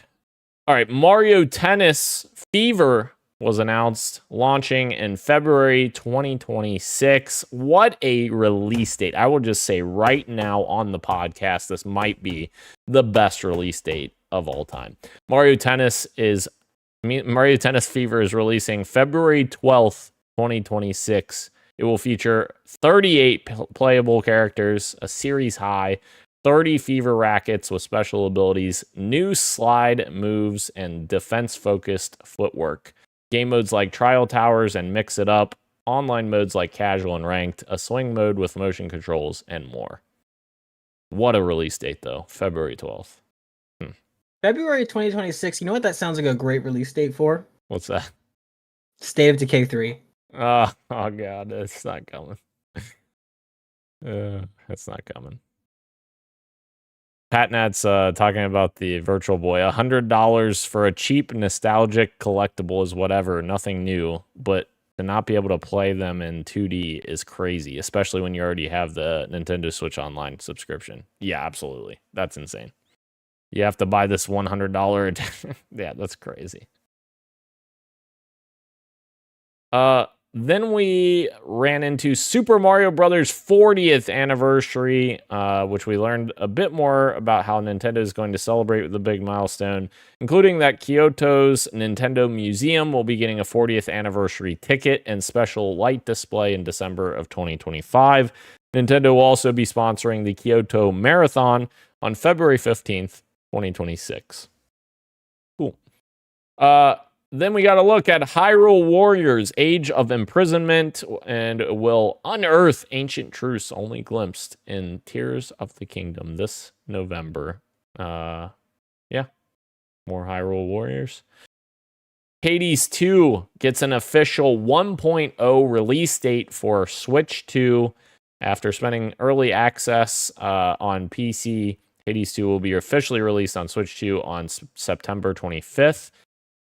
right, Mario Tennis Fever was announced, launching in February 2026. What a release date. I will just say right now on the podcast, this might be the best release date of all time. Mario Tennis Fever is releasing February 12th, 2026. It will feature 38 playable characters, a series high, 30 Fever rackets with special abilities, new slide moves, and defense-focused footwork. Game modes like Trial Towers and Mix It Up, online modes like Casual and Ranked, a swing mode with motion controls, and more. What a release date, though. February 12th. February 2026. You know what that sounds like a great release date for? What's that? State of Decay 3. Oh God, it's not coming. It's not coming. Patnat's talking about the Virtual Boy. $100 for a cheap, nostalgic collectible is whatever, nothing new. But to not be able to play them in 2D is crazy, especially when you already have the Nintendo Switch Online subscription. Yeah, absolutely. That's insane. You have to buy this $100. Yeah, that's crazy. Then we ran into Super Mario Brothers 40th anniversary, which we learned a bit more about how Nintendo is going to celebrate with the big milestone, including that Kyoto's Nintendo Museum will be getting a 40th anniversary ticket and special light display in December of 2025. Nintendo will also be sponsoring the Kyoto Marathon on February 15th, 2026. Cool. Then we got to look at Hyrule Warriors Age of Imprisonment, and will unearth ancient truths only glimpsed in Tears of the Kingdom this November. Yeah, more Hyrule Warriors. Hades 2 gets an official 1.0 release date for Switch 2. After spending early access on PC, Hades 2 will be officially released on Switch 2 on September 25th.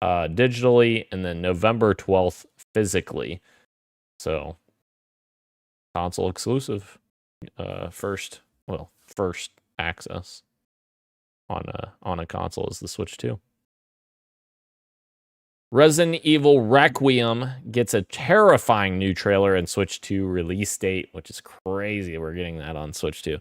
Digitally, and then November 12th physically. So console exclusive. First access on a console is the Switch 2. Resident Evil Requiem gets a terrifying new trailer and Switch 2 release date, which is crazy. We're getting that on Switch 2.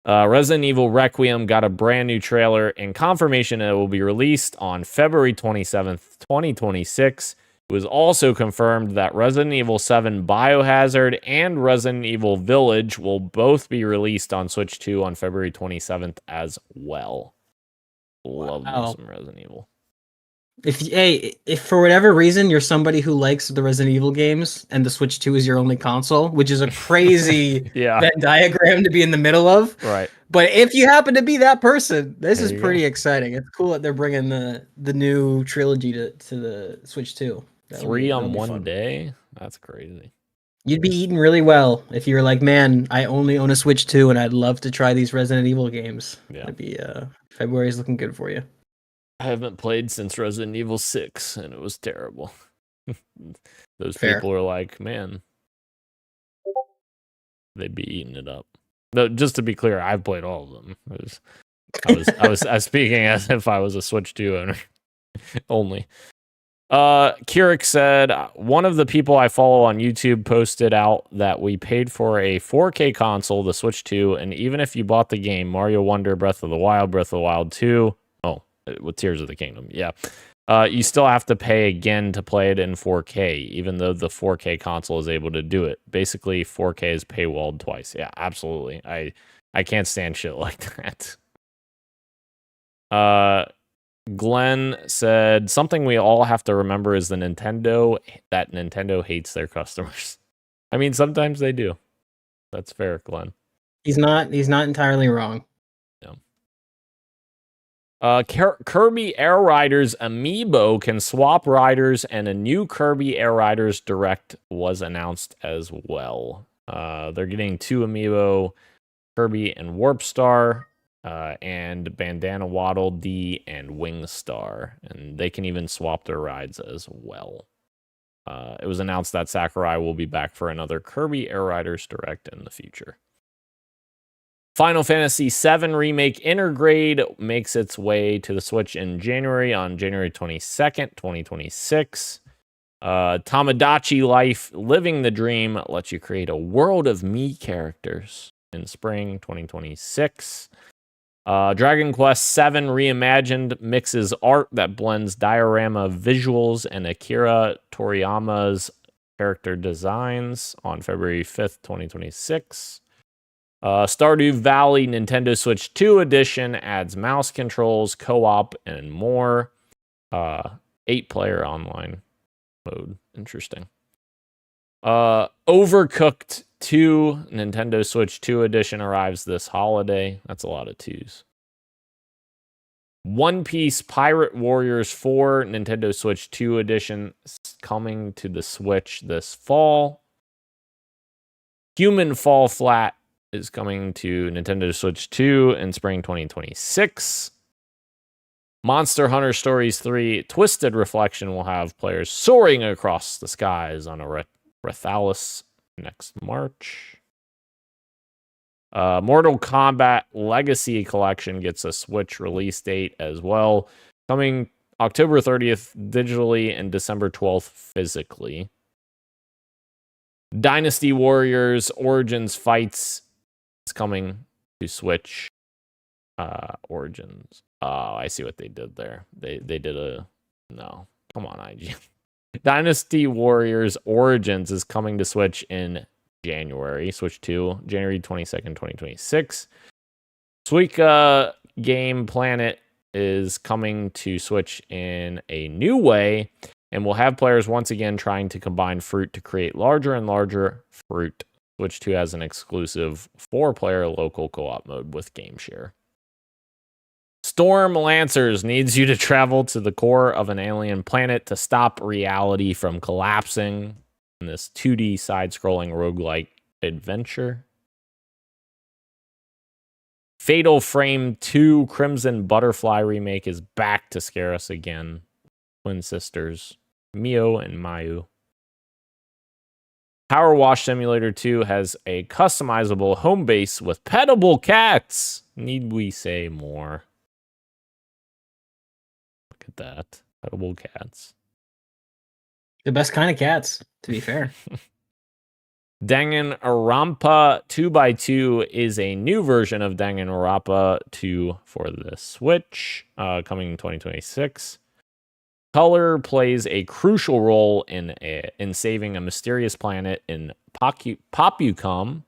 Resident Evil Requiem got a brand new trailer and confirmation that it will be released on February 27th, 2026. It was also confirmed that Resident Evil 7 Biohazard and Resident Evil Village will both be released on Switch 2 on February 27th as well. Love me Wow. some Resident Evil. If for whatever reason you're somebody who likes the Resident Evil games and the Switch 2 is your only console, which is a crazy Yeah. Venn diagram to be in the middle of. Right. But if you happen to be that person, this There is you pretty go. exciting. It's cool that they're bringing the new trilogy to the Switch 2. Three That'll on be one fun. day? That's crazy. You'd be eating really well if you're like, man, I only own a Switch 2 and I'd love to try these Resident Evil games. Yeah. That'd be February's looking good for you. I haven't played since Resident Evil 6, and it was terrible. Those Fair. people are like, man, they'd be eating it up. No, just to be clear, I've played all of them. I was speaking as if I was a Switch 2 owner only. Keurig said, one of the people I follow on YouTube posted out that we paid for a 4K console, the Switch 2, and even if you bought the game, Mario Wonder, Breath of the Wild 2, with Tears of the Kingdom, yeah. You still have to pay again to play it in 4K, even though the 4K console is able to do it. Basically, 4K is paywalled twice. Yeah, absolutely. I can't stand shit like that. Glenn said, something we all have to remember is that Nintendo hates their customers. I mean, sometimes they do. That's fair, Glenn. He's not entirely wrong. Kirby Air Riders Amiibo can swap riders, and a new Kirby Air Riders Direct was announced as well. They're getting 2 Amiibo, Kirby and Warp Star, and Bandana Waddle Dee and Wing Star, and they can even swap their rides as well. It was announced that Sakurai will be back for another Kirby Air Riders Direct in the future. Final Fantasy VII Remake Intergrade makes its way to the Switch in January, on January 22nd, 2026. Tamagotchi Life Living the Dream lets you create a world of Mii characters in spring 2026. Dragon Quest VII Reimagined mixes art that blends diorama visuals and Akira Toriyama's character designs on February 5th, 2026. Stardew Valley Nintendo Switch 2 Edition adds mouse controls, co-op, and more. 8-player online mode. Interesting. Overcooked 2 Nintendo Switch 2 Edition arrives this holiday. That's a lot of 2s. One Piece Pirate Warriors 4 Nintendo Switch 2 Edition coming to the Switch this fall. Human Fall Flat is coming to Nintendo Switch 2 in spring 2026. Monster Hunter Stories 3 Twisted Reflection will have players soaring across the skies on a Rathalos next March. Mortal Kombat Legacy Collection gets a Switch release date as well, coming October 30th digitally and December 12th physically. Dynasty Warriors Origins Fights is coming to Switch. Origins. Oh, I see what they did there. They did a... No. Come on, IG. Dynasty Warriors Origins is coming to Switch in January. Switch 2, January 22nd, 2026. Suika Game Planet is coming to Switch in a new way, and will have players once again trying to combine fruit to create larger and larger fruit. Switch 2 has an exclusive 4-player local co-op mode with Game Share. Storm Lancers needs you to travel to the core of an alien planet to stop reality from collapsing in this 2D side-scrolling roguelike adventure. Fatal Frame 2 Crimson Butterfly remake is back to scare us again. Twin sisters, Mio and Mayu. Power Wash Simulator 2 has a customizable home base with petable cats. Need we say more? Look at that. Petable cats. The best kind of cats, to be fair. Danganronpa 2x2 is a new version of Danganronpa 2 for the Switch, coming in 2026. Color plays a crucial role in saving a mysterious planet in Popucom.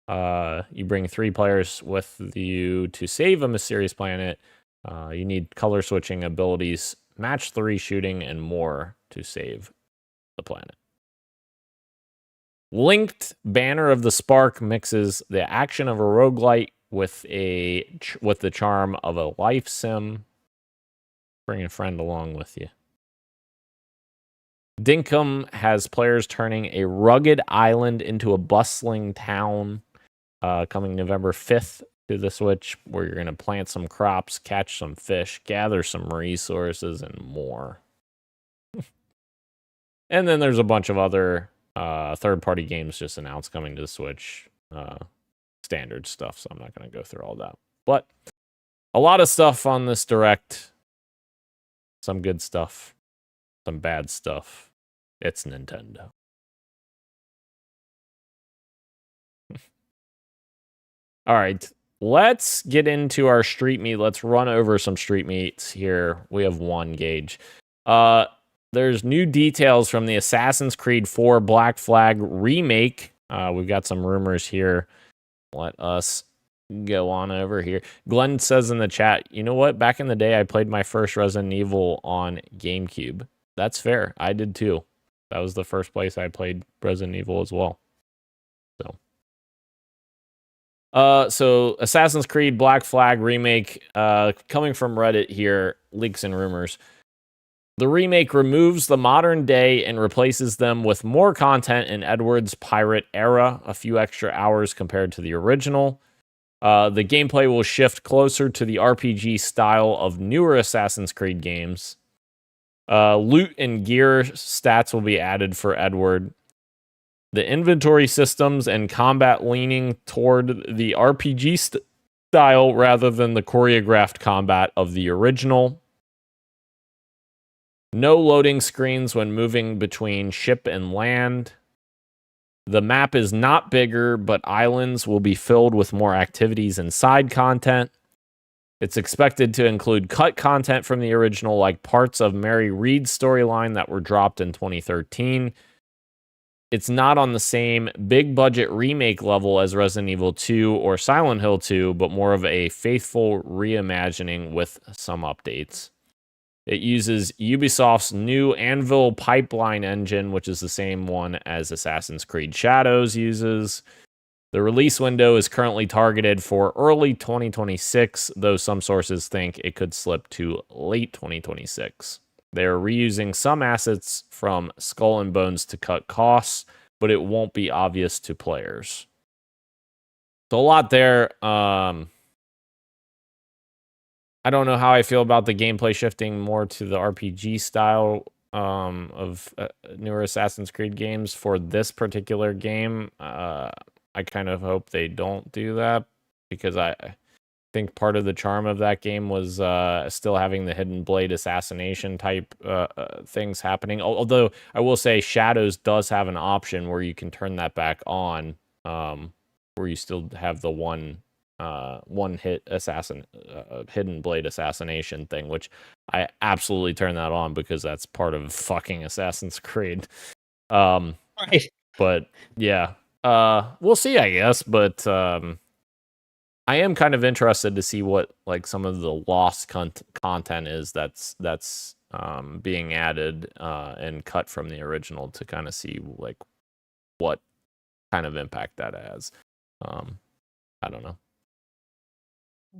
You bring 3 players with you to save a mysterious planet. You need color switching abilities, match 3 shooting, and more to save the planet. Linked Banner of the Spark mixes the action of a roguelite with the charm of a life sim. Bring a friend along with you. Dinkum has players turning a rugged island into a bustling town, coming November 5th to the Switch, where you're going to plant some crops, catch some fish, gather some resources, and more. And then there's a bunch of other third-party games just announced coming to the Switch. Standard stuff, so I'm not going to go through all that. But a lot of stuff on this Direct. Some good stuff. Some bad stuff. It's Nintendo. All right. Let's get into our street meet. Let's run over some street meets here. We have one, Gage. There's new details from the Assassin's Creed 4 Black Flag remake. We've got some rumors here. Let us go on over here. Glenn says in the chat, you know what? Back in the day, I played my first Resident Evil on GameCube. That's fair. I did too. That was the first place I played Resident Evil as well. So Assassin's Creed Black Flag remake, coming from Reddit here, leaks and rumors. The remake removes the modern day and replaces them with more content in Edward's pirate era, a few extra hours compared to the original. The gameplay will shift closer to the RPG style of newer Assassin's Creed games. Loot and gear stats will be added for Edward. The inventory systems and combat leaning toward the RPG style rather than the choreographed combat of the original. No loading screens when moving between ship and land. The map is not bigger, but islands will be filled with more activities and side content. It's expected to include cut content from the original, like parts of Mary Reed's storyline that were dropped in 2013. It's not on the same big budget remake level as Resident Evil 2 or Silent Hill 2, but more of a faithful reimagining with some updates. It uses Ubisoft's new Anvil pipeline engine, which is the same one as Assassin's Creed Shadows uses. The release window is currently targeted for early 2026, though some sources think it could slip to late 2026. They're reusing some assets from Skull and Bones to cut costs, but it won't be obvious to players. So a lot there. I don't know how I feel about the gameplay shifting more to the RPG style of newer Assassin's Creed games for this particular game. I kind of hope they don't do that, because I think part of the charm of that game was still having the hidden blade assassination type things happening. Although I will say Shadows does have an option where you can turn that back on, where you still have the one hit hidden blade assassination thing, which I absolutely turn that on because that's part of fucking Assassin's Creed. Right. But yeah, we'll see, I guess. But I am kind of interested to see what like some of the lost content is that's being added and cut from the original, to kind of see like what kind of impact that has. I don't know.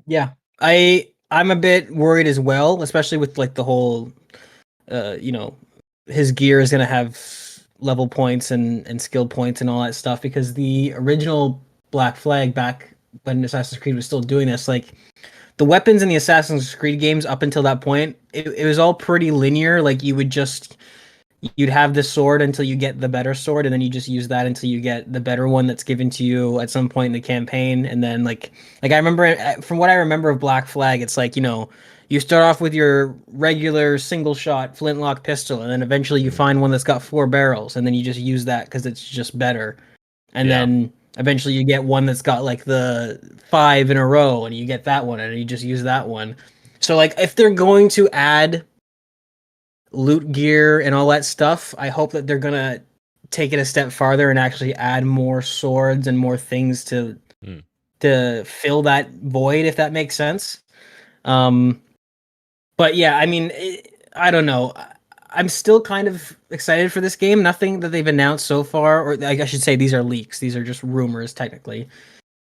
Yeah, I'm a bit worried as well, especially with like the whole, his gear is gonna have level points and skill points and all that stuff, because the original Black Flag, back when Assassin's Creed was still doing this, like the weapons in the Assassin's Creed games up until that point, it was all pretty linear. Like you'd have this sword until you get the better sword, and then you just use that until you get the better one that's given to you at some point in the campaign. And then like I remember, from what I remember of Black Flag, it's like, you start off with your regular single shot flintlock pistol, and then eventually you find one that's got 4 barrels, and then you just use that because it's just better. And then eventually you get one that's got like the 5 in a row, and you get that one, and you just use that one. So like if they're going to add loot gear and all that stuff, I hope that they're gonna take it a step farther and actually add more swords and more things to fill that void, if that makes sense. But yeah, I mean, I don't know. I'm still kind of excited for this game. Nothing that they've announced so far, or I should say, these are leaks. These are just rumors, technically,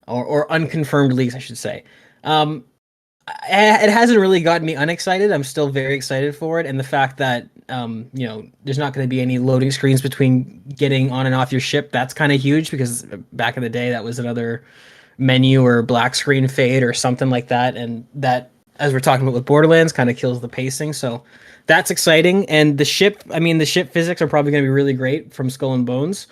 or unconfirmed leaks, I should say. It hasn't really gotten me unexcited. I'm still very excited for it, and the fact that there's not going to be any loading screens between getting on and off your ship. That's kind of huge because back in the day, that was another menu or black screen fade or something like that, and that, as we're talking about with Borderlands, kind of kills the pacing. So that's exciting. And the ship, I mean, the ship physics are probably going to be really great from Skull and Bones.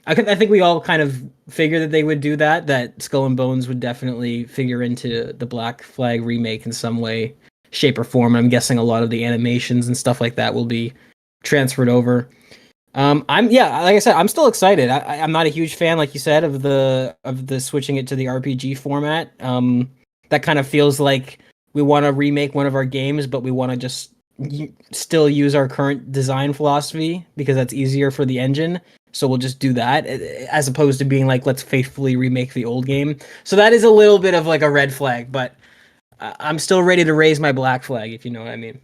I think we all kind of figured that they would do that. That Skull and Bones would definitely figure into the Black Flag remake in some way, shape, or form. I'm guessing a lot of the animations and stuff like that will be transferred over. Like I said, I'm still excited. I'm not a huge fan, like you said, of the switching it to the RPG format. That kind of feels like we want to remake one of our games, but we want to just still use our current design philosophy because that's easier for the engine. So we'll just do that, as opposed to being like, let's faithfully remake the old game. So that is a little bit of like a red flag, but I'm still ready to raise my black flag, if you know what I mean.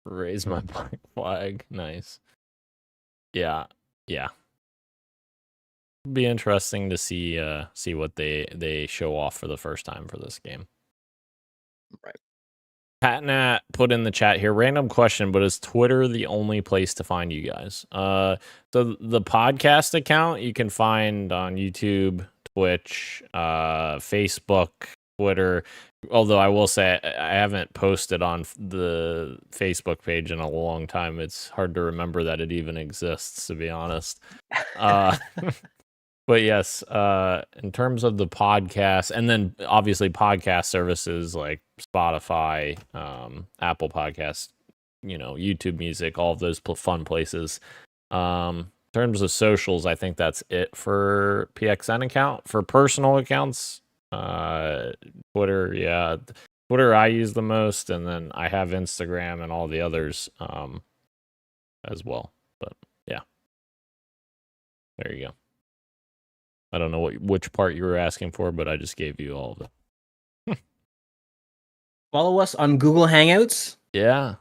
Raise my black flag. Nice. Yeah. Be interesting to see what they show off for the first time for this game. Right. Patnat put in the chat here, random question, but is Twitter the only place to find you guys? So the podcast account you can find on YouTube, Twitch, Facebook, Twitter. Although I will say I haven't posted on the Facebook page in a long time. It's hard to remember that it even exists, to be honest. But yes, in terms of the podcast, and then obviously podcast services like Spotify, Apple Podcasts, YouTube Music, all of those fun places. In terms of socials, I think that's it for PXN account. For personal accounts, Twitter, yeah. Twitter I use the most, and then I have Instagram and all the others as well. But yeah. There you go. I don't know which part you were asking for, but I just gave you all of it. Follow us on Google Hangouts. Yeah.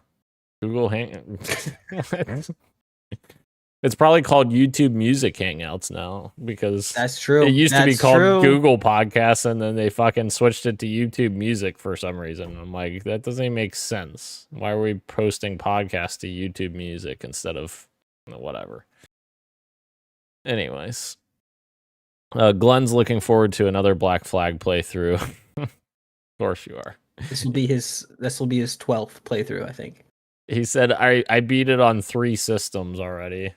Google Hangouts. It's probably called YouTube Music Hangouts now because that's true. It used to be called Google Podcasts, and then they fucking switched it to YouTube Music for some reason. I'm like, that doesn't even make sense. Why are we posting podcasts to YouTube Music instead of whatever? Anyways. Glenn's looking forward to another Black Flag playthrough. Of course you are. This will be his 12th playthrough, I think. He said, I beat it on 3 systems already.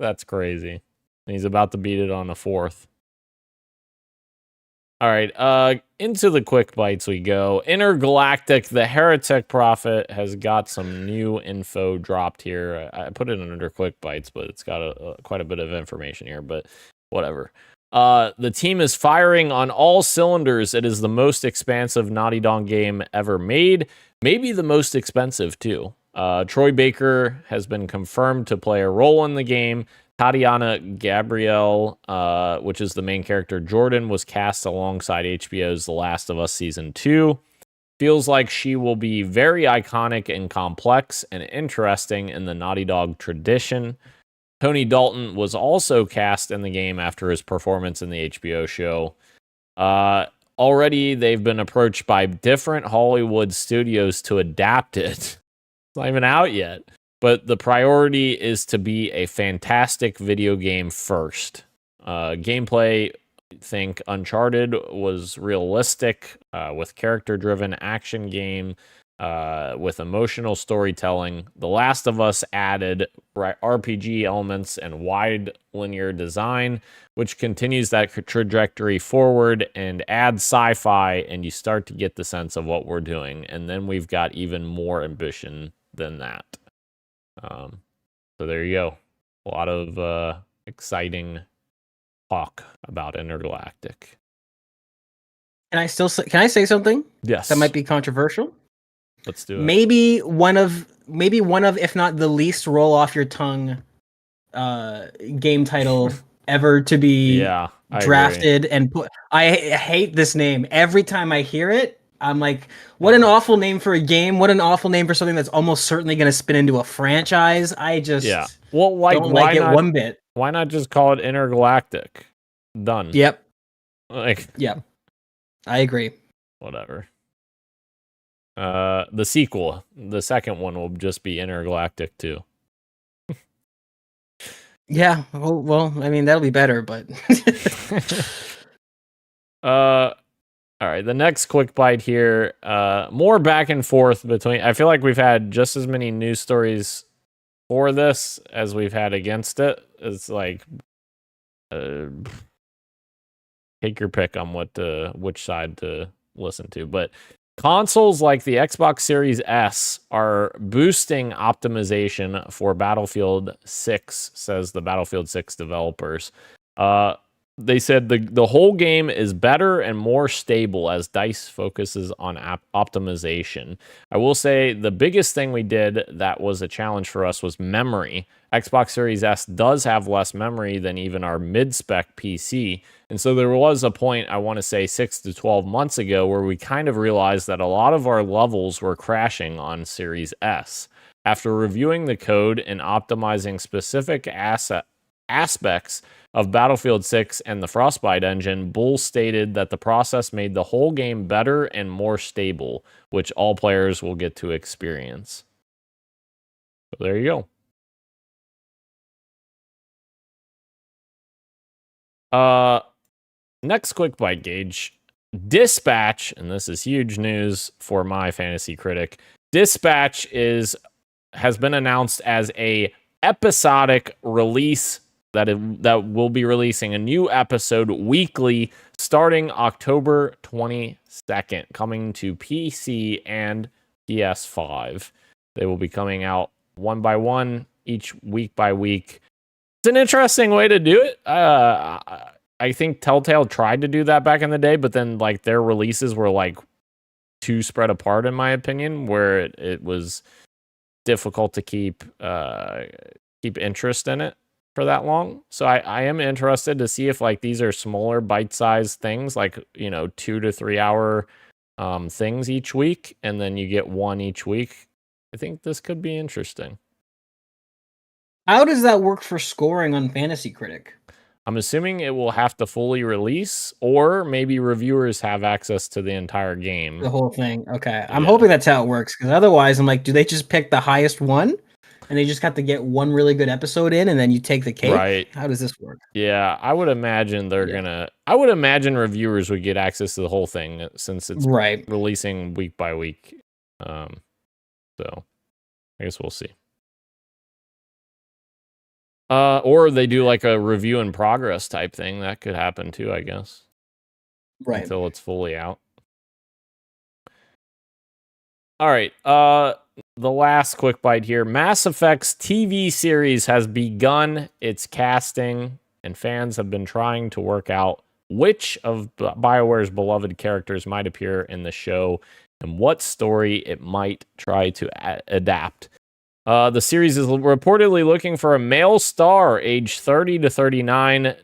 That's crazy. And he's about to beat it on a 4th. All right, into the quick bites we go. Intergalactic, the Heretic Prophet has got some new info dropped here. I put it under quick bites, but it's got quite a bit of information here, but whatever. The team is firing on all cylinders. It is the most expansive Naughty Dog game ever made. Maybe the most expensive, too. Troy Baker has been confirmed to play a role in the game. Tatiana Gabrielle, which is the main character, Jordan, was cast alongside HBO's The Last of Us Season 2. Feels like she will be very iconic and complex and interesting in the Naughty Dog tradition. Tony Dalton was also cast in the game after his performance in the HBO show. Already, they've been approached by different Hollywood studios to adapt it. It's not even out yet. But the priority is to be a fantastic video game first. Gameplay, think Uncharted was realistic with character-driven action game with emotional storytelling. The Last of Us added RPG elements and wide linear design, which continues that trajectory forward and adds sci-fi, and you start to get the sense of what we're doing. And then we've got even more ambition than that. So there you go. A lot of exciting talk about Intergalactic. Can I say something? Yes. That might be controversial. Let's do it. Maybe one of, if not the least roll off your tongue game title ever to be drafted and put. I hate this name. Every time I hear it, I'm like, what an awful name for a game. What an awful name for something that's almost certainly going to spin into a franchise. I just Yeah. Well, like, don't why like it not? one bit. Why not just call it Intergalactic? Done. Yep. Like, Yep. I agree. whatever. The sequel, the second one will just be Intergalactic too. Yeah. Well, I mean, that'll be better, but All right, the next quick bite here, more back and forth between. I feel like we've had just as many news stories for this as we've had against it. It's like, take your pick on which side to listen to. But consoles like the Xbox Series S are boosting optimization for Battlefield 6, says the Battlefield 6 developers. They said the whole game is better and more stable as DICE focuses on optimization. I will say the biggest thing we did that was a challenge for us was memory. Xbox Series S does have less memory than even our mid-spec PC. And so there was a point, I want to say 6 to 12 months ago, where we kind of realized that a lot of our levels were crashing on Series S. After reviewing the code and optimizing specific aspects of Battlefield 6 and the Frostbite engine, Bull stated that the process made the whole game better and more stable, which all players will get to experience. So there you go. Next quick bite, Gage. Dispatch, and this is huge news for my fantasy critic. Dispatch has been announced as a episodic release that will be releasing a new episode weekly starting October 22nd, coming to PC and PS5. They will be coming out one by one, each week by week. It's an interesting way to do it. I think Telltale tried to do that back in the day, but then like their releases were like too spread apart, in my opinion, where it was difficult to keep interest in it for that long. So I am interested to see if like these are smaller bite-sized things, like, 2 to 3 hour things each week, and then you get one each week. I think this could be interesting. How does that work for scoring on Fantasy Critic? I'm assuming it will have to fully release, or maybe reviewers have access to the entire game. The whole thing. Okay. I'm hoping that's how it works, because otherwise I'm like, do they just pick the highest one? And they just have to get one really good episode in, and then you take the cake? Right. How does this work? Yeah, I would imagine I would imagine reviewers would get access to the whole thing since it's releasing week by week. So I guess we'll see. Or they do like a review in progress type thing. That could happen too, I guess. Right. Until it's fully out. All right. The last quick bite here. Mass Effect's TV series has begun its casting, and fans have been trying to work out which of BioWare's beloved characters might appear in the show and what story it might try to adapt. The series is reportedly looking for a male star aged 30 to 39,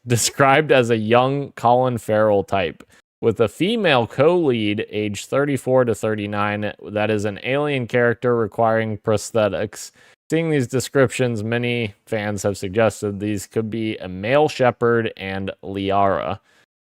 described as a young Colin Farrell type, with a female co-lead aged 34 to 39 that is an alien character requiring prosthetics. Seeing these descriptions, many fans have suggested these could be a male Shepard and Liara.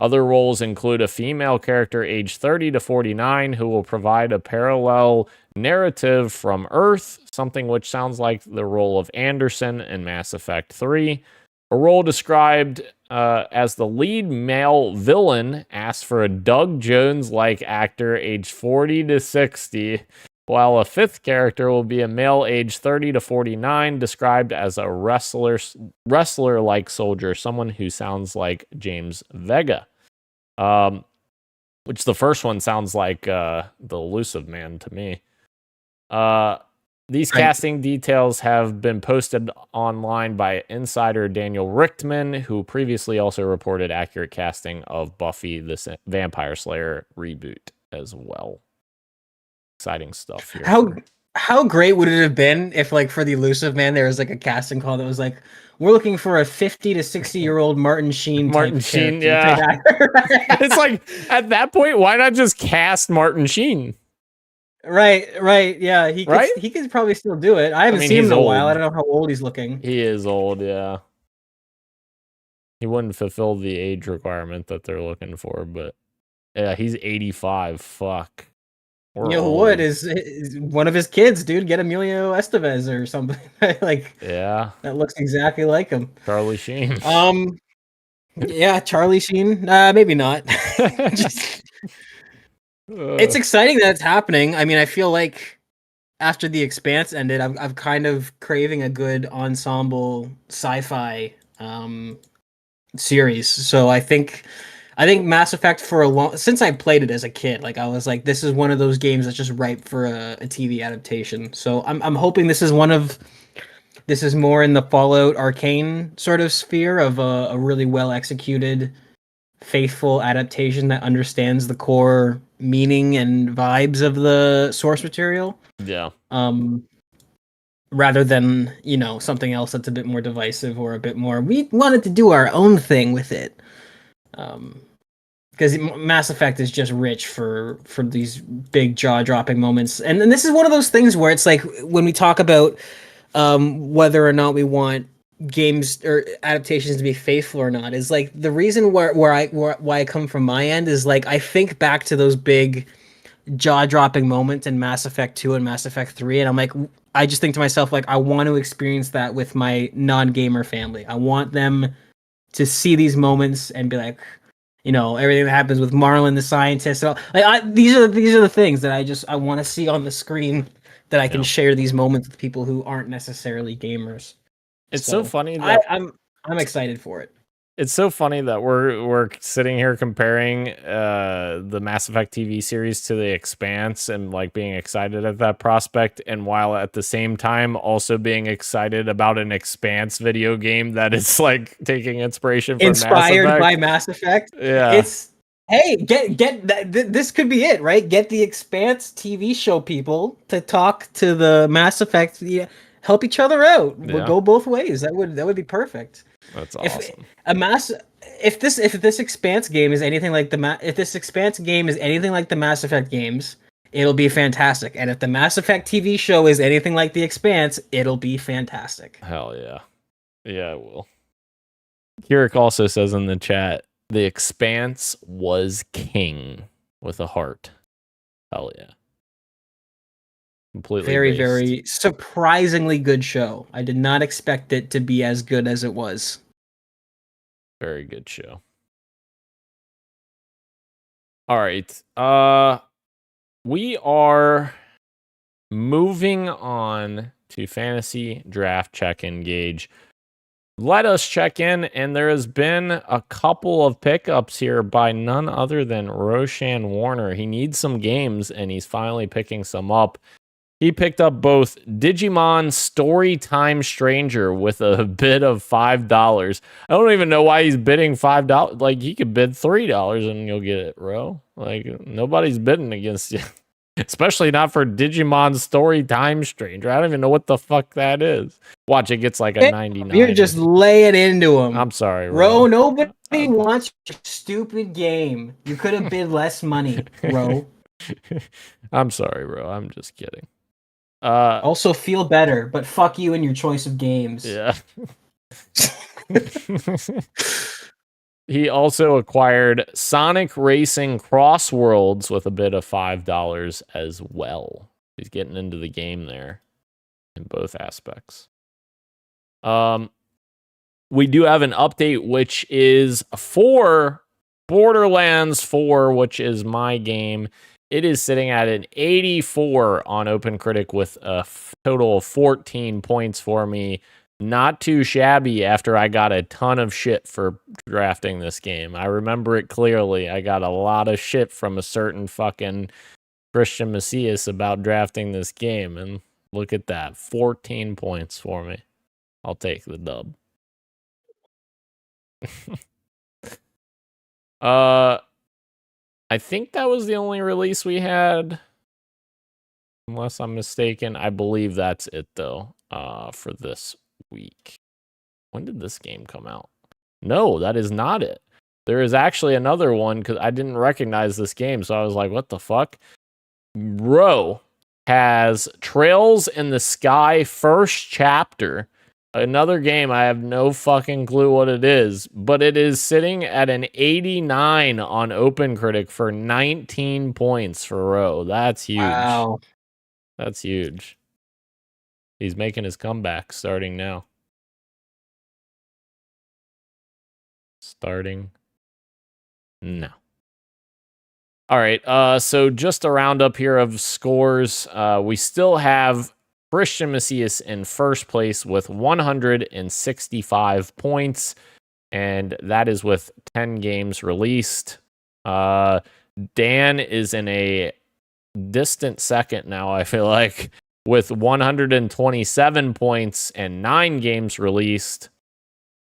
Other roles include a female character aged 30 to 49 who will provide a parallel narrative from Earth, something which sounds like the role of Anderson in Mass Effect 3. A role described as the lead male villain asks for a Doug Jones-like actor aged 40 to 60, while a fifth character will be a male aged 30 to 49, described as a wrestler-like soldier, someone who sounds like James Vega. Which the first one sounds like the Elusive Man to me. These casting details have been posted online by insider Daniel Richtman, who previously also reported accurate casting of Buffy the Vampire Slayer reboot as well. Exciting stuff here. How great would it have been if, like, for the Elusive Man, there was like a casting call that was like, we're looking for a 50 to 60-year-old Martin Sheen type Martin Sheen, character, yeah. type actor. It's like, at that point, why not just cast Martin Sheen? Right, yeah. He Right? could probably still do it. I haven't mean, seen him he's in a while. old. I don't know how old he's looking. He is old, yeah. He wouldn't fulfill the age requirement that they're looking for, but yeah, he's 85. Fuck. You know who would is one of his kids, dude. Get Emilio Estevez or something. Like, yeah, that looks exactly like him. Charlie Sheen. Yeah, Charlie Sheen. Maybe not. Just, it's exciting that it's happening. I mean, I feel like after The Expanse ended, I'm kind of craving a good ensemble sci-fi series. So I think Mass Effect since I played it as a kid, like I was like, this is one of those games that's just ripe for a TV adaptation. So I'm hoping this is more in the Fallout Arcane sort of sphere of a really well executed, faithful adaptation that understands the core meaning and vibes of the source material. Yeah. Rather than, something else that's a bit more divisive or a bit more, we wanted to do our own thing with it. Because Mass Effect is just rich for these big jaw-dropping moments. And this is one of those things where it's like, when we talk about whether or not we want games or adaptations to be faithful or not, is like the reason why I come from my end is like, I think back to those big jaw-dropping moments in Mass Effect 2 and Mass Effect 3, and I'm like, I just think to myself, like, I want to experience that with my non-gamer family. I want them to see these moments and be like, everything that happens with Marlin the scientist. So, like, these are the things that I want to see on the screen, that I can share these moments with people who aren't necessarily gamers. It's so funny that I'm excited for it. It's so funny that we're sitting here comparing the Mass Effect TV series to The Expanse and like being excited at that prospect, and while at the same time also being excited about an Expanse video game that is like taking inspiration from Inspired Mass Effect. by Mass Effect. Yeah. It's, hey, get that. This could be it, right? Get the Expanse TV show people to talk to the Mass Effect. Help each other out. We'll go both ways. That would be perfect. That's awesome. If this Expanse game is anything like the Mass Effect games, it'll be fantastic. And if the Mass Effect TV show is anything like the Expanse, it'll be fantastic. Hell yeah. Yeah, it will. Heretic also says in the chat, The Expanse was king with a heart. Hell yeah. Completely very, based. very surprisingly good show. I did not expect it to be as good as it was. Very good show. All right. We are moving on to fantasy draft check-in, Gage. Let us check in, and there has been a couple of pickups here by none other than Roshan Warner. He needs some games, and he's finally picking some up. He picked up both Digimon Storytime Stranger with a bid of $5. I don't even know why he's bidding $5. Like, he could bid $3 and you'll get it, bro. Like, nobody's bidding against you. Especially not for Digimon Storytime Stranger. I don't even know what the fuck that is. Watch, it gets like a 99. You're just laying into him. I'm sorry, Ro. Nobody wants your stupid game. You could have bid less money, Ro. I'm sorry, bro. I'm just kidding. Also feel better, but fuck you and your choice of games. Yeah. He also acquired Sonic Racing Crossworlds with a bid of $5 as well. He's getting into the game there in both aspects. We do have an update, which is for Borderlands 4, which is my game. It is sitting at an 84 on OpenCritic with a total of 14 points for me. Not too shabby after I got a ton of shit for drafting this game. I remember it clearly. I got a lot of shit from a certain fucking Christian Macias about drafting this game. And look at that. 14 points for me. I'll take the dub. I think that was the only release we had. Unless I'm mistaken. I believe that's it, though, for this week. When did this game come out? No, that is not it. There is actually another one because I didn't recognize this game, so I was like, what the fuck? Row has Trails in the Sky first chapter. Another game, I have no fucking clue what it is, but it is sitting at an 89 on OpenCritic for 19 points for Row. That's huge. Wow. That's huge. He's making his comeback starting now. Starting now. All right, so just a roundup here of scores. We still have Christian Macias in first place with 165 points, and that is with 10 games released. Dan is in a distant second now, I feel like, with 127 points and 9 games released.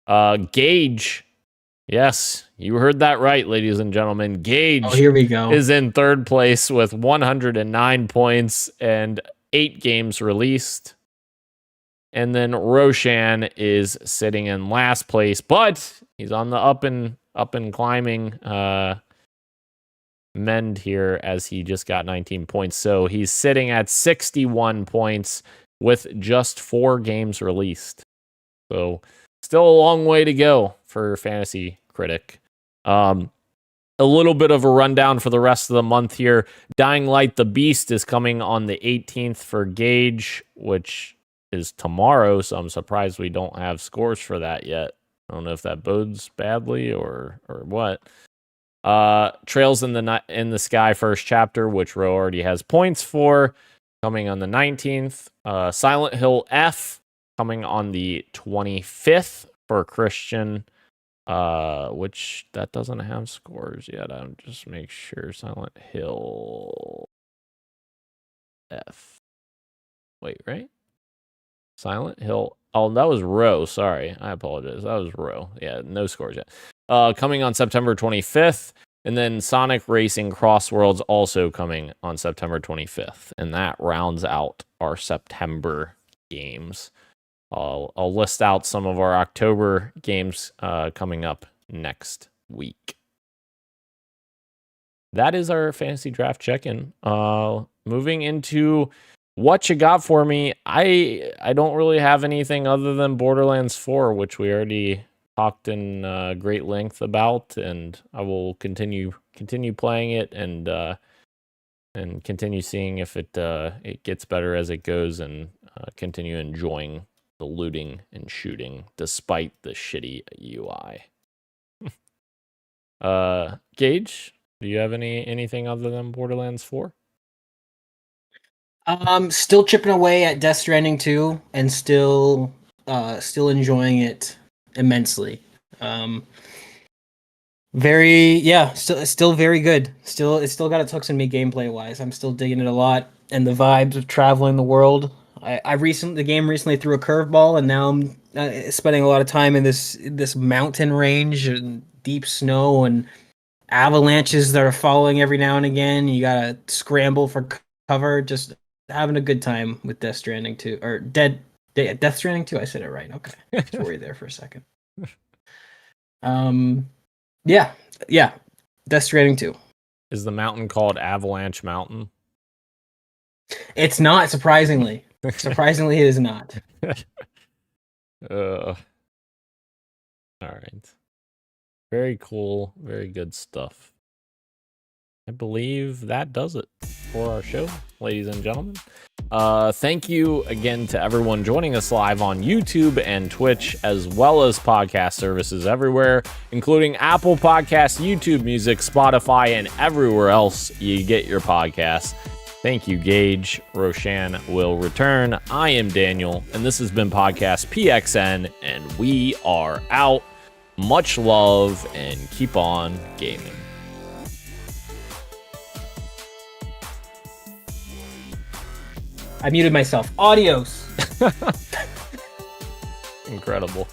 Gage, yes, you heard that right, ladies and gentlemen. Gage Here we go. is in third place with 109 points and 8 games released. And then Roshan is sitting in last place, but he's on the up and climbing mend here as he just got 19 points. So he's sitting at 61 points with just 4 games released. So still a long way to go for Fantasy Critic. A little bit of a rundown for the rest of the month here. Dying Light the Beast is coming on the 18th for Gage, which is tomorrow, so I'm surprised we don't have scores for that yet. I don't know if that bodes badly or what. Trails in the Sky first chapter, which Ro already has points for, coming on the 19th. Silent Hill F coming on the 25th for Christian, which that doesn't have scores yet. I'll just make sure. Silent Hill F. Wait, right? Silent Hill. Oh, that was Ro. Sorry. I apologize. That was Ro. Yeah, no scores yet. Coming on September 25th. And then Sonic Racing Cross Worlds also coming on September 25th. And that rounds out our September games. I'll list out some of our October games coming up next week. That is our fantasy draft check-in. Moving into what you got for me. I don't really have anything other than Borderlands 4, which we already talked in great length about, and I will continue playing it and continue seeing if it gets better as it goes, and continue enjoying the looting and shooting despite the shitty UI. Gage, do you have anything other than Borderlands 4? Still chipping away at Death Stranding 2 and still enjoying it immensely. Still very good. It's still got its hooks in me gameplay wise. I'm still digging it a lot, and the vibes of traveling the world. The game recently threw a curveball, and now I'm spending a lot of time in this mountain range and deep snow and avalanches that are following every now and again. You gotta scramble for cover. Just having a good time with Death Stranding 2 or Death Stranding 2. I said it right. Okay, just worried there for a second. Yeah. Death Stranding 2. Is the mountain called Avalanche Mountain? It's not, surprisingly. Surprisingly, it is not. All right. Very cool. Very good stuff. I believe that does it for our show, ladies and gentlemen. Thank you again to everyone joining us live on YouTube and Twitch, as well as podcast services everywhere, including Apple Podcasts, YouTube Music, Spotify, and everywhere else you get your podcasts. Thank you, Gage. Roshan will return. I am Daniel, and this has been Podcast PXN, and we are out. Much love, and keep on gaming. I muted myself. Adios. Incredible.